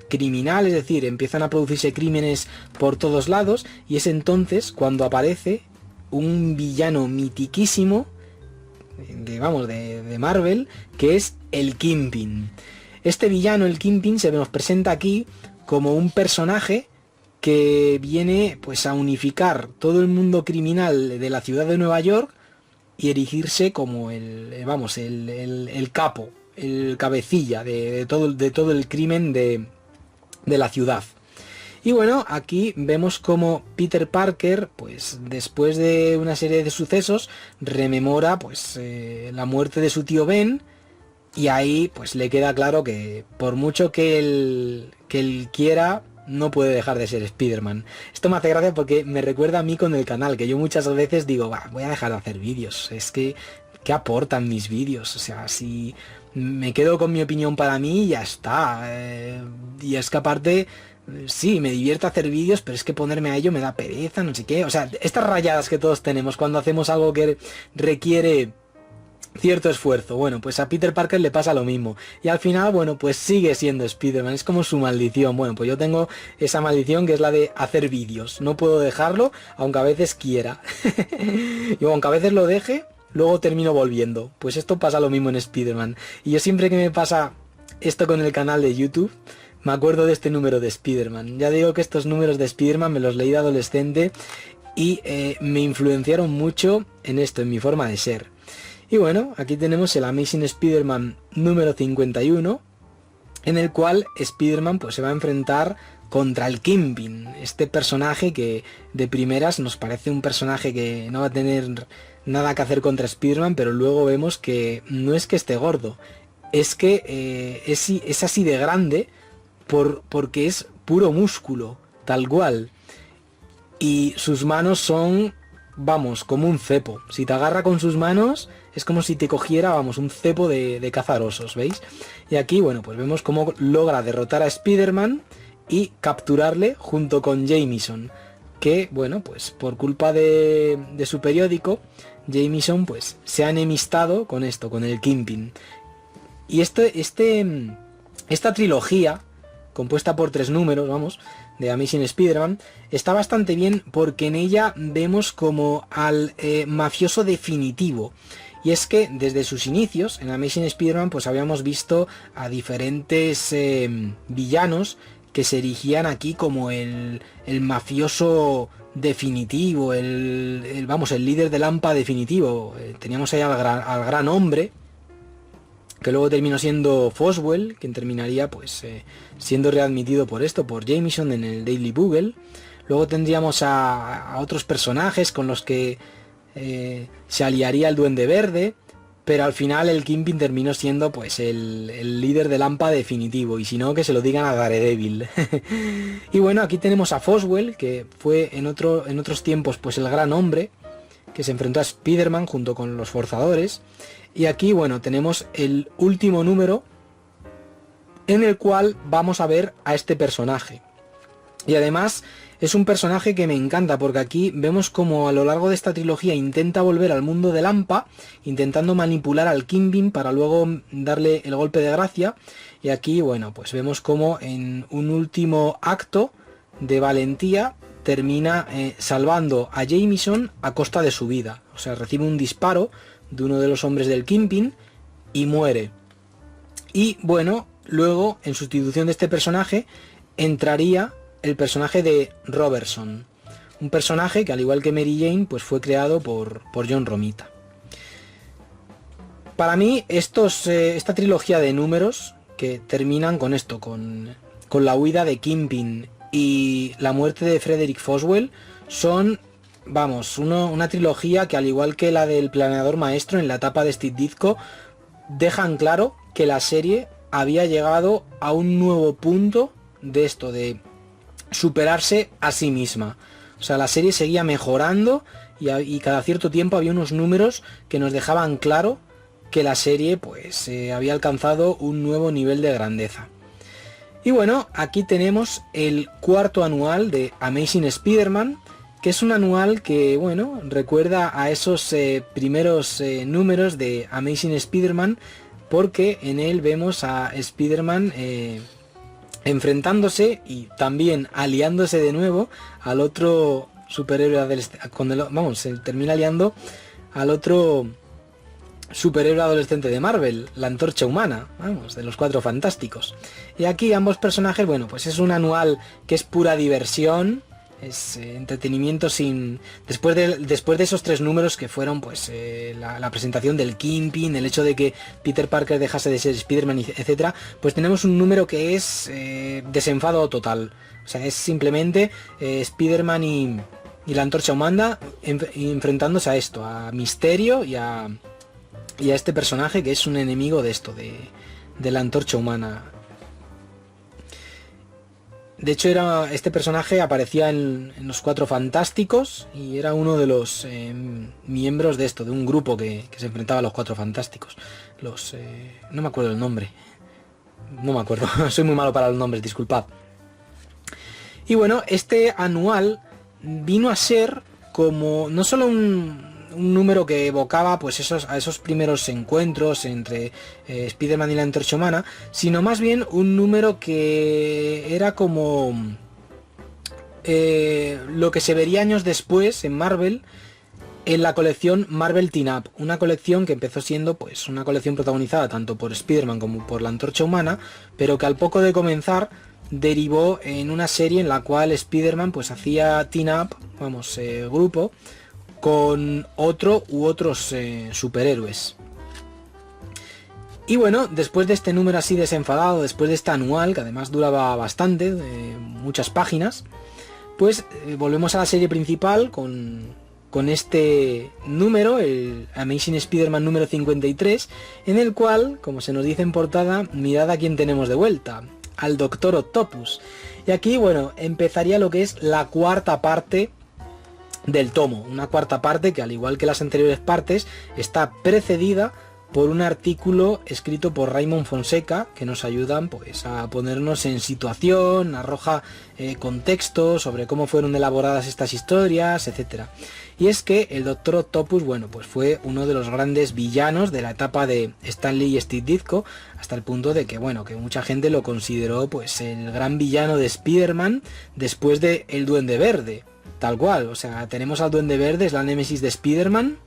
criminal, es decir, empiezan a producirse crímenes por todos lados, y es entonces cuando aparece un villano mitiquísimo de Marvel, que es el Kingpin. Este villano, el Kingpin, se nos presenta aquí como un personaje que viene pues a unificar todo el mundo criminal de la ciudad de Nueva York y erigirse como el capo, el cabecilla de todo el crimen de la ciudad. Y bueno, aquí vemos como Peter Parker, pues después de una serie de sucesos, rememora pues la muerte de su tío Ben, y ahí pues le queda claro que por mucho que él quiera, no puede dejar de ser Spider-Man. Esto me hace gracia porque me recuerda a mí con el canal, que yo muchas veces digo, voy a dejar de hacer vídeos. Es que, ¿qué aportan mis vídeos? O sea, si me quedo con mi opinión para mí y ya está. Y es que aparte, sí, me divierte hacer vídeos, pero es que ponerme a ello me da pereza, no sé qué. O sea, estas rayadas que todos tenemos cuando hacemos algo que requiere cierto esfuerzo. Bueno, pues a Peter Parker le pasa lo mismo. Y al final, bueno, pues sigue siendo Spider-Man. Es como su maldición. Bueno, pues yo tengo esa maldición, que es la de hacer vídeos. No puedo dejarlo, aunque a veces quiera. Y aunque a veces lo deje, luego termino volviendo. Pues esto pasa lo mismo en Spider-Man. Y yo siempre que me pasa esto con el canal de YouTube, me acuerdo de este número de Spider-Man. Ya digo que estos números de Spider-Man me los leí de adolescente y me influenciaron mucho en esto, en mi forma de ser. Y bueno, aquí tenemos el Amazing Spider-Man número 51, en el cual Spider-Man pues se va a enfrentar contra el Kingpin, este personaje que de primeras nos parece un personaje que no va a tener nada que hacer contra Spider-Man, pero luego vemos que no es que esté gordo, es que es así de grande porque es puro músculo, tal cual. Y sus manos son, vamos, como un cepo. Si te agarra con sus manos, es como si te cogiera, vamos, un cepo de cazar osos, ¿veis? Y aquí, bueno, pues vemos cómo logra derrotar a Spider-Man y capturarle junto con Jameson, que, bueno, pues por culpa de su periódico, Jameson, pues, se ha enemistado con esto, con el Kingpin. Y esta trilogía, compuesta por 3 números, vamos, de Amazing Spider-Man, está bastante bien porque en ella vemos como al mafioso definitivo. Y es que desde sus inicios en Amazing Spider-Man pues habíamos visto a diferentes villanos que se erigían aquí como el mafioso definitivo, el líder de Lampa definitivo. Teníamos ahí al gran hombre, que luego terminó siendo Foswell, quien terminaría pues siendo readmitido por Jameson en el Daily Bugle. Luego tendríamos a otros personajes con los que se aliaría el Duende Verde, pero al final el Kingpin terminó siendo pues el líder de Lampa definitivo, y si no, que se lo digan a Daredevil. Y bueno, aquí tenemos a Foswell, que fue en otros tiempos pues el gran hombre, que se enfrentó a Spider-Man junto con los Forzadores. Y aquí, bueno, tenemos el último número en el cual vamos a ver a este personaje. Y además es un personaje que me encanta, porque aquí vemos como a lo largo de esta trilogía intenta volver al mundo de Lampa, intentando manipular al Kingpin para luego darle el golpe de gracia. Y aquí, bueno, pues vemos como en un último acto de valentía termina salvando a Jameson a costa de su vida. O sea, recibe un disparo de uno de los hombres del Kingpin y muere. Y bueno, luego en sustitución de este personaje entraría el personaje de Robertson, un personaje que al igual que Mary Jane pues fue creado por John Romita. Para mí esta trilogía de números que terminan con esto, con la huida de Kingpin y la muerte de Frederick Foswell, son, vamos, una trilogía que al igual que la del Planeador Maestro en la etapa de Steve Ditko, dejan claro que la serie había llegado a un nuevo punto de esto, de superarse a sí misma. O sea, la serie seguía mejorando y cada cierto tiempo había unos números que nos dejaban claro que la serie pues había alcanzado un nuevo nivel de grandeza. Y bueno, aquí tenemos el cuarto anual de Amazing Spider-Man, que es un anual que, bueno, recuerda a esos primeros números de Amazing Spider-Man, porque en él vemos a Spider-Man enfrentándose y también aliándose de nuevo al otro superhéroe se termina aliando al otro superhéroe adolescente de Marvel, la Antorcha Humana, vamos, de los Cuatro Fantásticos. Y aquí ambos personajes, bueno, pues es un anual que es pura diversión, es entretenimiento sin... Después de esos tres números que fueron pues la presentación del Kingpin, el hecho de que Peter Parker dejase de ser Spider-Man, etcétera, pues tenemos un número que es desenfado total. O sea, es simplemente Spider-Man y la Antorcha Humana enfrentándose a esto, a Misterio y a este personaje que es un enemigo de esto, de la Antorcha Humana. De hecho, este personaje aparecía en los Cuatro Fantásticos y era uno de los miembros de esto, de un grupo que se enfrentaba a los Cuatro Fantásticos. No me acuerdo el nombre. No me acuerdo, soy muy malo para los nombres, disculpad. Y bueno, este anual vino a ser como no solo un número que evocaba pues a esos primeros encuentros entre Spider-Man y la Antorcha Humana, sino más bien un número que era como lo que se vería años después en Marvel, en la colección Marvel Team Up, una colección que empezó siendo pues una colección protagonizada tanto por Spider-Man como por la Antorcha Humana, pero que al poco de comenzar derivó en una serie en la cual Spider-Man pues hacía Team Up, vamos, grupo, con otro u otros superhéroes. Y bueno, después de este número así desenfadado, después de este anual, que además duraba bastante, muchas páginas, pues volvemos a la serie principal con este número, el Amazing Spider-Man número 53, en el cual, como se nos dice en portada, mirad a quién tenemos de vuelta, al Doctor Octopus. Y aquí, bueno, empezaría lo que es la cuarta parte del tomo, una cuarta parte que al igual que las anteriores partes está precedida por un artículo escrito por Raymond Fonseca que nos ayudan pues a ponernos en situación, arroja contexto sobre cómo fueron elaboradas estas historias, etcétera. Y es que el Doctor Octopus, bueno, pues fue uno de los grandes villanos de la etapa de Stan Lee y Steve Ditko, hasta el punto de que, bueno, que mucha gente lo consideró pues el gran villano de Spider-Man después de El Duende Verde. Tal cual, o sea, tenemos al Duende Verde, es la némesis de Spider-Man.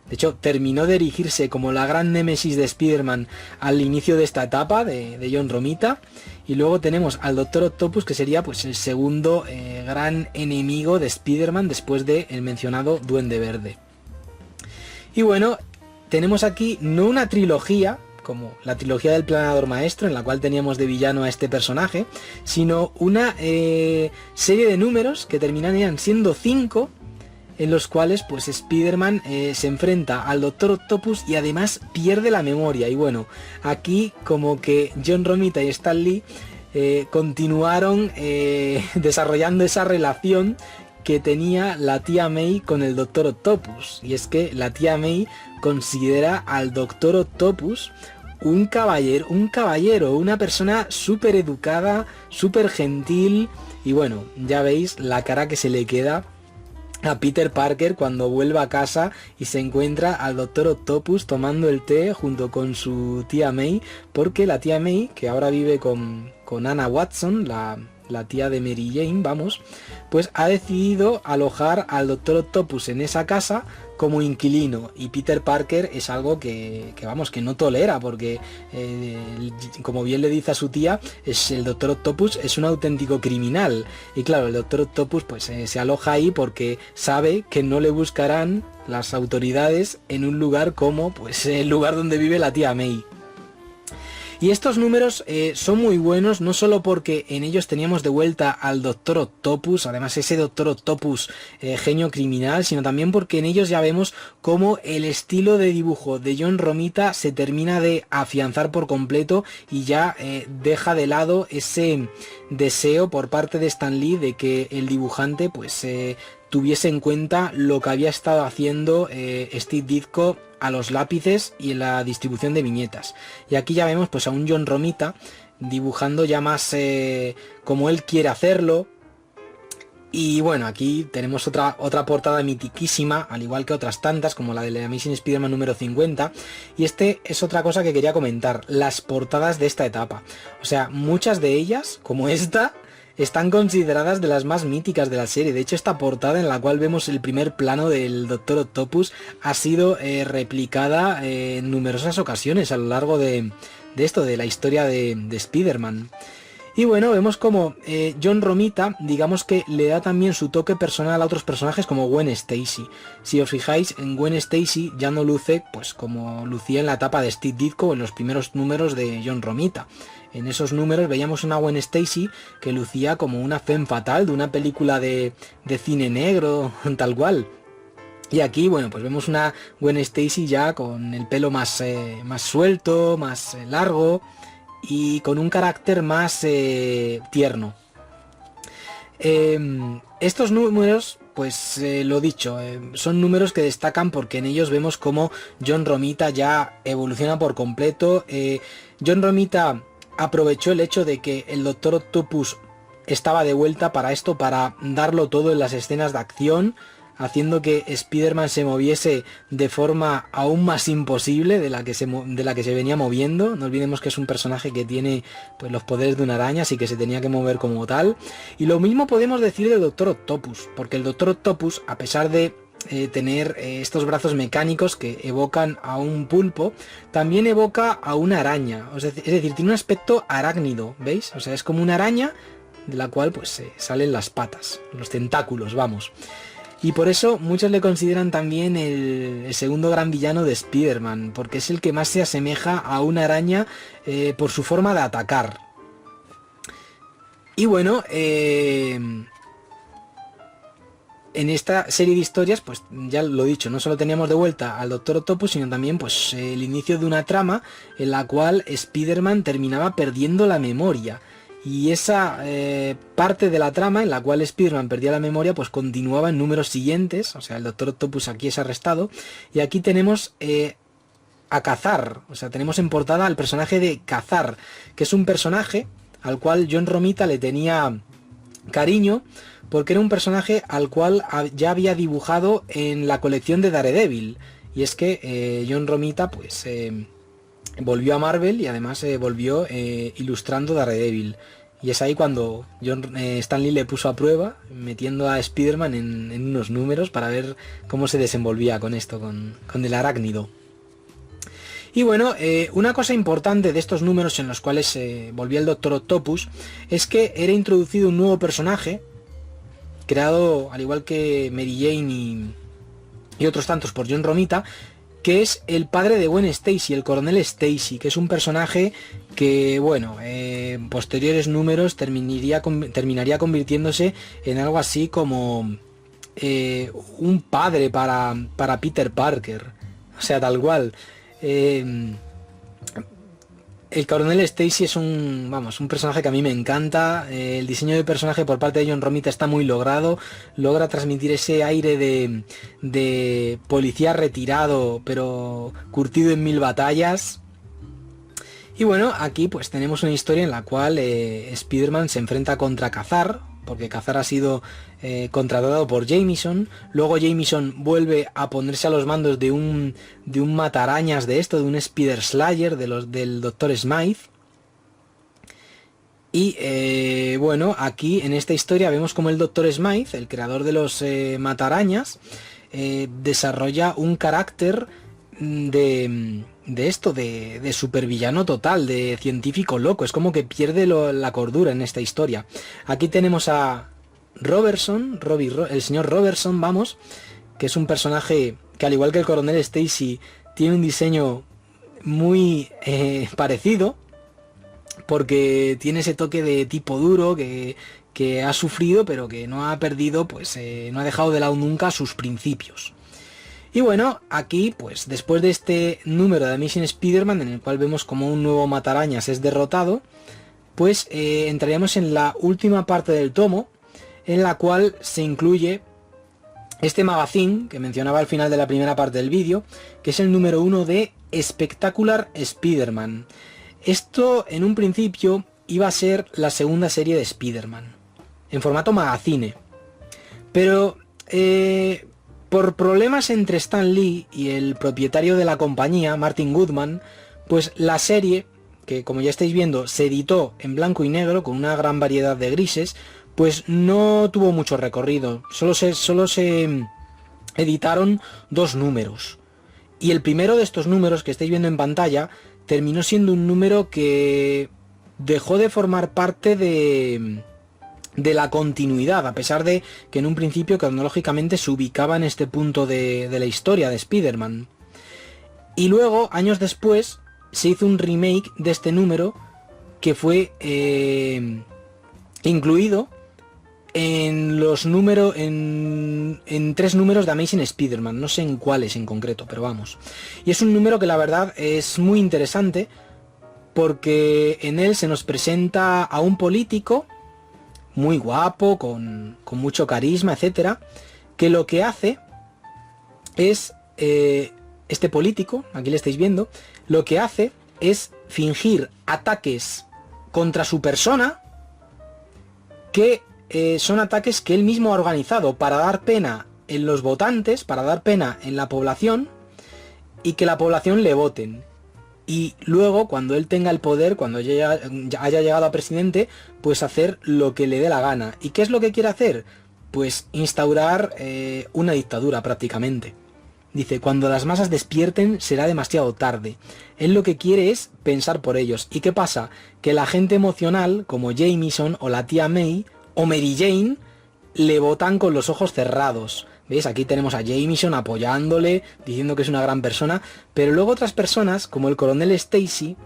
De hecho, terminó de erigirse como la gran némesis de Spider-Man al inicio de esta etapa de John Romita. Y luego tenemos al Doctor Octopus, que sería pues el segundo gran enemigo de Spider-Man después del mencionado Duende Verde. Y bueno, tenemos aquí no una trilogía, como la trilogía del Planeador Maestro, en la cual teníamos de villano a este personaje, sino una serie de números que terminarían siendo 5, en los cuales pues Spider-Man se enfrenta al Doctor Octopus y además pierde la memoria. Y bueno, aquí como que John Romita y Stan Lee continuaron desarrollando esa relación que tenía la tía May con el Doctor Octopus. Y es que la tía May considera al Doctor Octopus un caballero, una persona súper educada, súper gentil. Y bueno, ya veis la cara que se le queda a Peter Parker cuando vuelve a casa y se encuentra al Doctor Octopus tomando el té junto con su tía May, porque la tía May, que ahora vive con Anna Watson, la la tía de Mary Jane, vamos, pues ha decidido alojar al Doctor Octopus en esa casa como inquilino, y Peter Parker es algo que vamos, que no tolera, porque como bien le dice a su tía, el Doctor Octopus es un auténtico criminal, y claro, el Doctor Octopus pues se aloja ahí porque sabe que no le buscarán las autoridades en un lugar como pues el lugar donde vive la tía May. Y estos números son muy buenos, no solo porque en ellos teníamos de vuelta al Doctor Octopus, además ese Doctor Octopus genio criminal, sino también porque en ellos ya vemos cómo el estilo de dibujo de John Romita se termina de afianzar por completo y ya deja de lado ese deseo por parte de Stan Lee de que el dibujante pues tuviese en cuenta lo que había estado haciendo Steve Ditko a los lápices y en la distribución de viñetas. Y aquí ya vemos pues a un John Romita dibujando ya más como él quiere hacerlo. Y bueno, aquí tenemos otra portada mitiquísima, al igual que otras tantas, como la de Amazing Spider-Man número 50. Y este es otra cosa que quería comentar, las portadas de esta etapa. O sea, muchas de ellas, como esta, están consideradas de las más míticas de la serie. De hecho, esta portada en la cual vemos el primer plano del Doctor Octopus ha sido replicada en numerosas ocasiones a lo largo de la historia de Spider-Man. Y bueno, vemos como John Romita, digamos que le da también su toque personal a otros personajes como Gwen Stacy. Si os fijáis, en Gwen Stacy ya no luce pues como lucía en la etapa de Steve Ditko en los primeros números de John Romita. En esos números veíamos una Gwen Stacy que lucía como una femme fatal de una película de cine negro, tal cual. Y aquí, bueno, pues vemos una Gwen Stacy ya con el pelo más suelto, más largo y con un carácter más tierno. Estos números, pues lo dicho, son números que destacan porque en ellos vemos cómo John Romita ya evoluciona por completo. John Romita aprovechó el hecho de que el Doctor Octopus estaba de vuelta para esto, para darlo todo en las escenas de acción, haciendo que Spider-Man se moviese de forma aún más imposible de la que se venía moviendo. No olvidemos que es un personaje que tiene pues los poderes de una araña, así que se tenía que mover como tal. Y lo mismo podemos decir del Doctor Octopus, porque el Doctor Octopus, a pesar de tener estos brazos mecánicos que evocan a un pulpo, también evoca a una araña, es decir, tiene un aspecto arácnido, ¿veis? O sea, es como una araña de la cual pues salen las patas, los tentáculos, vamos. Y por eso muchos le consideran también el segundo gran villano de Spider-Man, porque es el que más se asemeja a una araña por su forma de atacar. Y bueno, en esta serie de historias, pues ya lo he dicho, no solo teníamos de vuelta al Doctor Octopus, sino también pues el inicio de una trama en la cual Spider-Man terminaba perdiendo la memoria. Y esa parte de la trama en la cual Spider-Man perdía la memoria, pues continuaba en números siguientes. O sea, el Doctor Octopus aquí es arrestado. Y aquí tenemos a Cazar. O sea, tenemos en portada al personaje de Cazar, que es un personaje al cual John Romita le tenía cariño, porque era un personaje al cual ya había dibujado en la colección de Daredevil. Y es que John Romita pues volvió a Marvel y además volvió ilustrando Daredevil. Y es ahí cuando Stan Lee le puso a prueba, metiendo a Spider-Man en unos números para ver cómo se desenvolvía con esto, con el arácnido. Y bueno, una cosa importante de estos números en los cuales volvía el Doctor Octopus es que era introducido un nuevo personaje, creado al igual que Mary Jane y otros tantos por John Romita, que es el padre de Gwen Stacy, el coronel Stacy, que es un personaje que, bueno, en posteriores números terminaría convirtiéndose en algo así como un padre para Peter Parker, o sea, tal cual. El coronel Stacy es un personaje que a mí me encanta. El diseño de personaje por parte de John Romita está muy logrado. Logra transmitir ese aire de policía retirado, pero curtido en 1000 batallas. Y bueno, aquí pues tenemos una historia en la cual Spider-Man se enfrenta contra Cazar, porque Cazar ha sido contratado por Jameson. Luego Jameson vuelve a ponerse a los mandos de un matarañas de un Spider Slayer del Dr. Smythe. Y bueno, aquí en esta historia vemos como el Dr. Smythe, el creador de los matarañas, desarrolla un carácter de supervillano total, de científico loco. Es como que pierde la cordura en esta historia. Aquí tenemos a Robertson, el señor Robertson, vamos, que es un personaje que, al igual que el coronel Stacy, tiene un diseño muy parecido, porque tiene ese toque de tipo duro que ha sufrido, pero que no ha perdido, pues no ha dejado de lado nunca sus principios. Y bueno, aquí, pues después de este número de Amazing Spider-Man, en el cual vemos como un nuevo matarañas es derrotado, pues entraríamos en la última parte del tomo, en la cual se incluye este magazine que mencionaba al final de la primera parte del vídeo, que es el número 1 de Spectacular Spider-Man. Esto en un principio iba a ser la segunda serie de Spider-Man, en formato magazine, pero por problemas entre Stan Lee y el propietario de la compañía, Martin Goodman, pues la serie, que como ya estáis viendo se editó en blanco y negro con una gran variedad de grises, pues no tuvo mucho recorrido. Solo se editaron 2 números. Y el primero de estos números que estáis viendo en pantalla terminó siendo un número que dejó de formar parte de la continuidad, a pesar de que en un principio cronológicamente se ubicaba en este punto de la historia de Spider-Man. Y luego, años después, se hizo un remake de este número que fue incluido en los números, en 3 números de Amazing Spider-Man, no sé en cuáles en concreto, pero vamos. Y es un número que la verdad es muy interesante, porque en él se nos presenta a un político muy guapo, con mucho carisma, etcétera, que lo que hace es, este político, aquí le estáis viendo, lo que hace es fingir ataques contra su persona, que son ataques que él mismo ha organizado para dar pena en los votantes, para dar pena en la población, y que la población le voten. Y luego, cuando él tenga el poder, cuando ya haya llegado a presidente, pues hacer lo que le dé la gana. ¿Y qué es lo que quiere hacer? Pues instaurar una dictadura prácticamente. Dice, cuando las masas despierten será demasiado tarde. Él lo que quiere es pensar por ellos. ¿Y qué pasa? Que la gente emocional, como Jameson o la tía May o Mary Jane, le votan con los ojos cerrados. ¿Veis? Aquí tenemos a Jameson apoyándole, diciendo que es una gran persona, pero luego otras personas, como el coronel Stacy,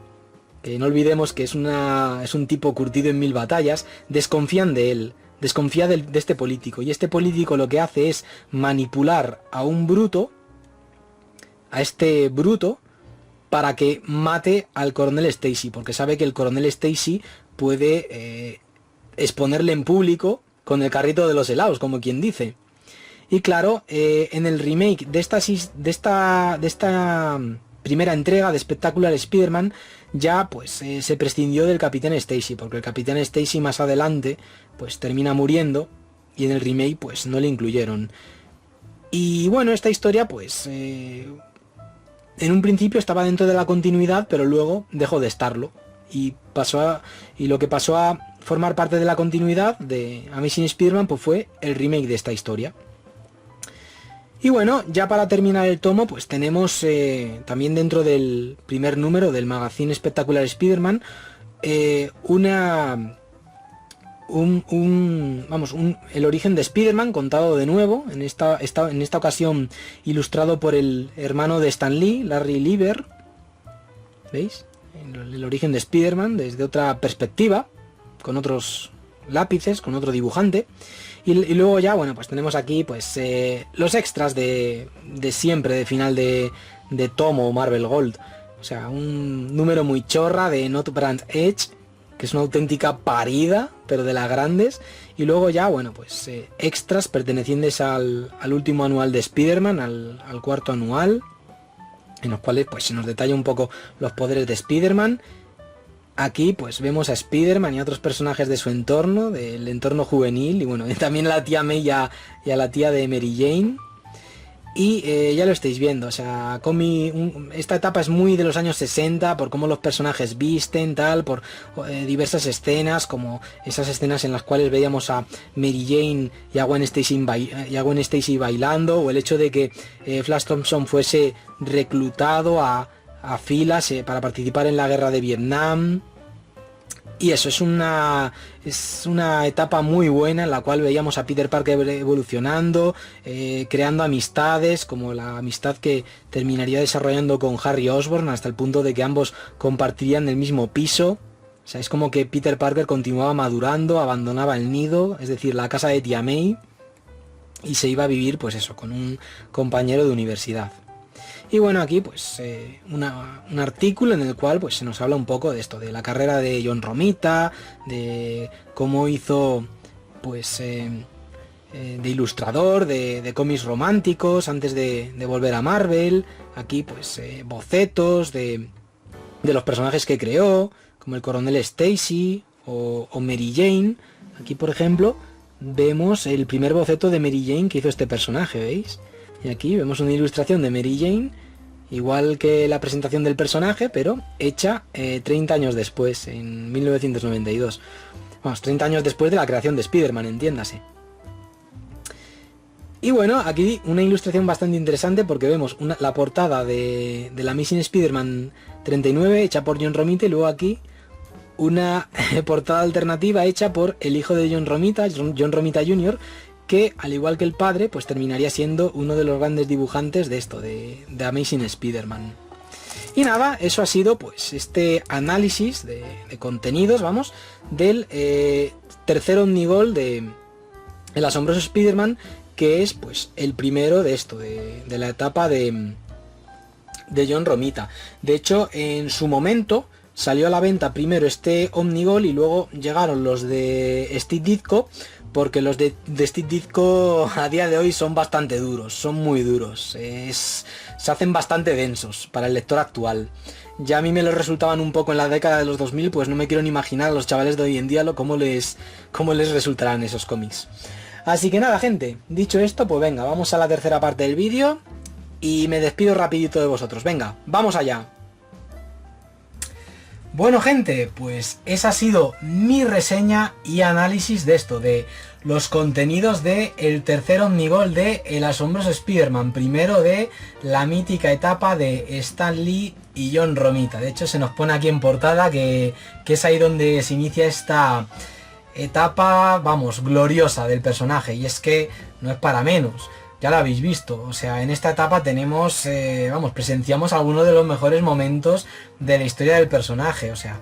que no olvidemos que es un tipo curtido en 1000 batallas, desconfían de él, desconfía de este político, y este político lo que hace es manipular a un bruto, a este bruto, para que mate al coronel Stacy, porque sabe que el coronel Stacy puede exponerle en público con el carrito de los helados, como quien dice. Y claro, en el remake de esta primera entrega de Spectacular Spider-Man, ya pues se prescindió del Capitán Stacy, porque el Capitán Stacy más adelante pues termina muriendo, y en el remake pues no le incluyeron. Y bueno, esta historia pues en un principio estaba dentro de la continuidad, pero luego dejó de estarlo, y lo que pasó a formar parte de la continuidad de Amazing Spider-Man pues fue el remake de esta historia. Y bueno, ya para terminar el tomo, pues tenemos también dentro del primer número del magazine Spectacular Spider-Man el origen de Spider-Man contado de nuevo, en esta ocasión ilustrado por el hermano de Stan Lee, Larry Lieber. ¿Veis? El origen de Spider-Man desde otra perspectiva, con otros lápices, con otro dibujante. Y luego ya, bueno, pues tenemos aquí pues los extras de siempre, de final de tomo Marvel Gold. O sea, un número muy chorra de Not Brand Edge, que es una auténtica parida, pero de las grandes. Y luego ya, bueno, pues extras pertenecientes al último anual de Spider-Man, al cuarto anual, en los cuales pues se nos detalla un poco los poderes de Spider-Man. Aquí pues vemos a Spider-Man y a otros personajes de su entorno, del entorno juvenil, y bueno, también a la tía May y a la tía de Mary Jane. Y ya lo estáis viendo, o sea, esta etapa es muy de los años 60, por cómo los personajes visten, tal, por diversas escenas, como esas escenas en las cuales veíamos a Mary Jane y a Gwen Stacy bailando, o el hecho de que Flash Thompson fuese reclutado a filas para participar en la guerra de Vietnam. Y eso es una etapa muy buena en la cual veíamos a Peter Parker evolucionando, creando amistades, como la amistad que terminaría desarrollando con Harry Osborn, hasta el punto de que ambos compartirían el mismo piso. O sea, es como que Peter Parker continuaba madurando, abandonaba el nido, es decir, la casa de tía May, y se iba a vivir, pues eso, con un compañero de universidad. Y bueno, aquí pues un artículo en el cual pues se nos habla un poco de esto, de la carrera de John Romita, de cómo hizo pues de ilustrador, de cómics románticos antes de volver a Marvel. Aquí pues bocetos de los personajes que creó, como el coronel Stacy o Mary Jane. Aquí por ejemplo vemos el primer boceto de Mary Jane que hizo este personaje, ¿veis? Y aquí vemos una ilustración de Mary Jane, igual que la presentación del personaje, pero hecha 30 años después, en 1992. Vamos, 30 años después de la creación de Spider-Man, entiéndase. Y bueno, aquí una ilustración bastante interesante porque vemos la portada de la Amazing Spider-Man 39 hecha por John Romita, y luego aquí una portada alternativa hecha por el hijo de John Romita, John Romita Jr., que al igual que el padre pues terminaría siendo uno de los grandes dibujantes de esto, de Amazing Spider-Man. Y nada, eso ha sido pues este análisis de contenidos, vamos, del tercer Omnigol de El asombroso Spider-Man, que es pues el primero de esto, de la etapa de John Romita. De hecho, en su momento salió a la venta primero este Omnigol y luego llegaron los de Steve Ditko, porque los de Steve Ditko a día de hoy son bastante duros, son muy duros, se hacen bastante densos para el lector actual. Ya a mí me los resultaban un poco en la década de los 2000, pues no me quiero ni imaginar a los chavales de hoy en día cómo les resultarán esos cómics. Así que nada, gente, dicho esto, pues venga, vamos a la tercera parte del vídeo y me despido rapidito de vosotros. Venga, vamos allá. Bueno, gente, pues esa ha sido mi reseña y análisis de esto, de los contenidos de el tercer Omnigol de El asombroso Spider-Man, primero de la mítica etapa de Stan Lee y John Romita. De hecho, se nos pone aquí en portada que es ahí donde se inicia esta etapa, vamos, gloriosa del personaje, y es que no es para menos. Ya lo habéis visto, o sea, en esta etapa tenemos, presenciamos algunos de los mejores momentos de la historia del personaje, o sea,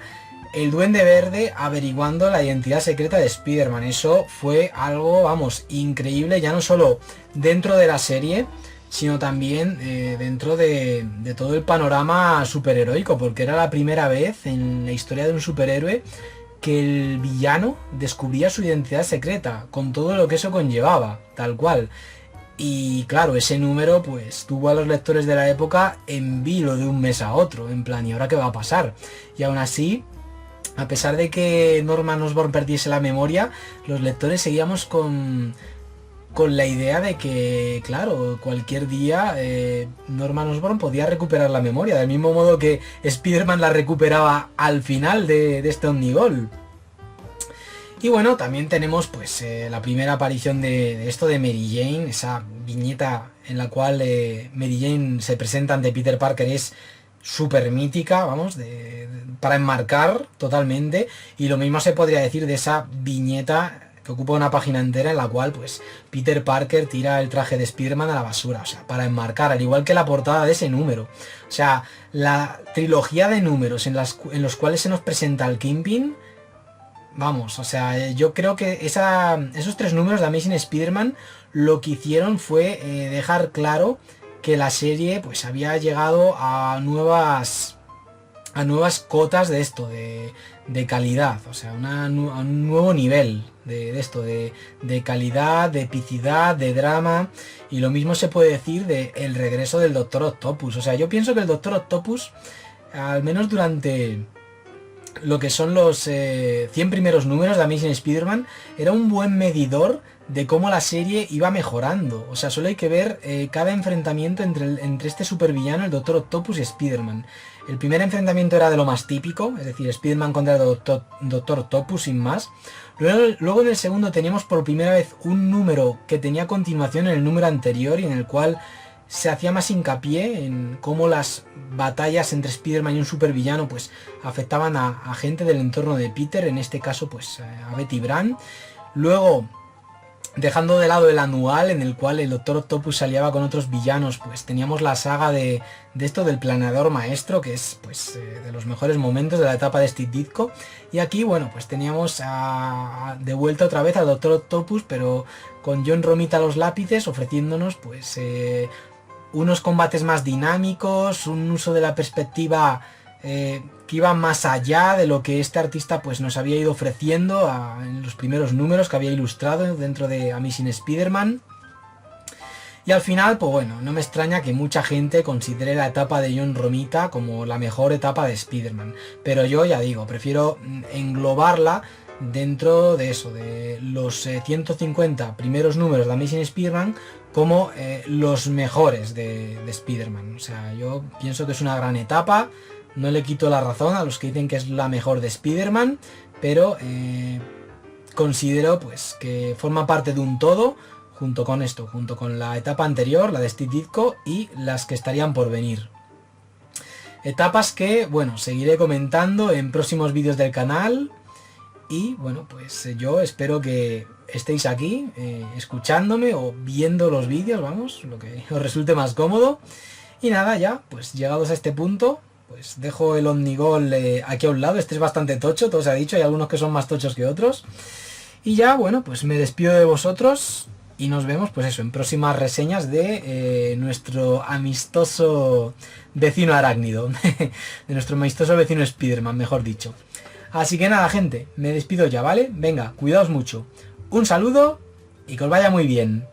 el Duende Verde averiguando la identidad secreta de Spider-Man, eso fue algo, vamos, increíble, ya no solo dentro de la serie, sino también dentro de todo el panorama superheroico, porque era la primera vez en la historia de un superhéroe que el villano descubría su identidad secreta, con todo lo que eso conllevaba, tal cual. Y claro, ese número pues tuvo a los lectores de la época en vilo de un mes a otro, en plan, ¿y ahora qué va a pasar? Y aún así, a pesar de que Norman Osborn perdiese la memoria, los lectores seguíamos con la idea de que, claro, cualquier día Norman Osborn podía recuperar la memoria, del mismo modo que Spider-Man la recuperaba al final de este Omnigol. Y bueno, también tenemos pues la primera aparición de esto de Mary Jane, esa viñeta en la cual Mary Jane se presenta ante Peter Parker, es súper mítica, vamos, para enmarcar totalmente. Y lo mismo se podría decir de esa viñeta que ocupa una página entera en la cual pues Peter Parker tira el traje de Spider-Man a la basura, o sea, para enmarcar, al igual que la portada de ese número. O sea, la trilogía de números en los cuales se nos presenta el Kingpin, vamos, o sea, yo creo que esos tres números de Amazing Spider-Man lo que hicieron fue dejar claro que la serie pues había llegado a nuevas cotas de esto, de calidad, o sea, a un nuevo nivel de esto, de calidad, de epicidad, de drama. Y lo mismo se puede decir de el regreso del Doctor Octopus. O sea, yo pienso que el Doctor Octopus, al menos durante lo que son los 100 primeros números de Amazing Spider-Man, era un buen medidor de cómo la serie iba mejorando. O sea, solo hay que ver cada enfrentamiento entre este supervillano, el Doctor Octopus y Spider-Man. El primer enfrentamiento era de lo más típico, es decir, Spider-Man contra el Doctor Octopus sin más. Luego en el segundo teníamos por primera vez un número que tenía continuación en el número anterior y en el cual se hacía más hincapié en cómo las batallas entre Spider-Man y un supervillano pues afectaban a gente del entorno de Peter, en este caso pues a Betty Brant. Luego, dejando de lado el anual en el cual el Doctor Octopus se aliaba con otros villanos, pues teníamos la saga de esto del planeador maestro, que es pues de los mejores momentos de la etapa de Steve Ditko. Y aquí, bueno, pues teníamos de vuelta otra vez al Doctor Octopus, pero con John Romita a los lápices, ofreciéndonos pues unos combates más dinámicos, un uso de la perspectiva que iba más allá de lo que este artista pues nos había ido ofreciendo en los primeros números que había ilustrado dentro de Amazing Spider-Man. Y al final, pues bueno, no me extraña que mucha gente considere la etapa de John Romita como la mejor etapa de Spider-Man. Pero yo ya digo, prefiero englobarla dentro de eso, de los 150 primeros números de Amazing Spider-Man como los mejores de Spider-Man. O sea, yo pienso que es una gran etapa. No le quito la razón a los que dicen que es la mejor de Spider-Man, pero considero pues que forma parte de un todo junto con esto, junto con la etapa anterior, la de Steve Ditko, y las que estarían por venir. Etapas que, bueno, seguiré comentando en próximos vídeos del canal. Y bueno, pues yo espero que estéis aquí escuchándome o viendo los vídeos, vamos, lo que os resulte más cómodo. Y nada, ya, pues llegados a este punto, pues dejo el Omnigol aquí a un lado. Este es bastante tocho, todo se ha dicho, hay algunos que son más tochos que otros. Y ya, bueno, pues me despido de vosotros y nos vemos, pues eso, en próximas reseñas de nuestro amistoso vecino arácnido, de nuestro amistoso vecino Spider-Man, mejor dicho. Así que nada, gente, me despido ya, ¿vale? Venga, cuidaos mucho. Un saludo y que os vaya muy bien.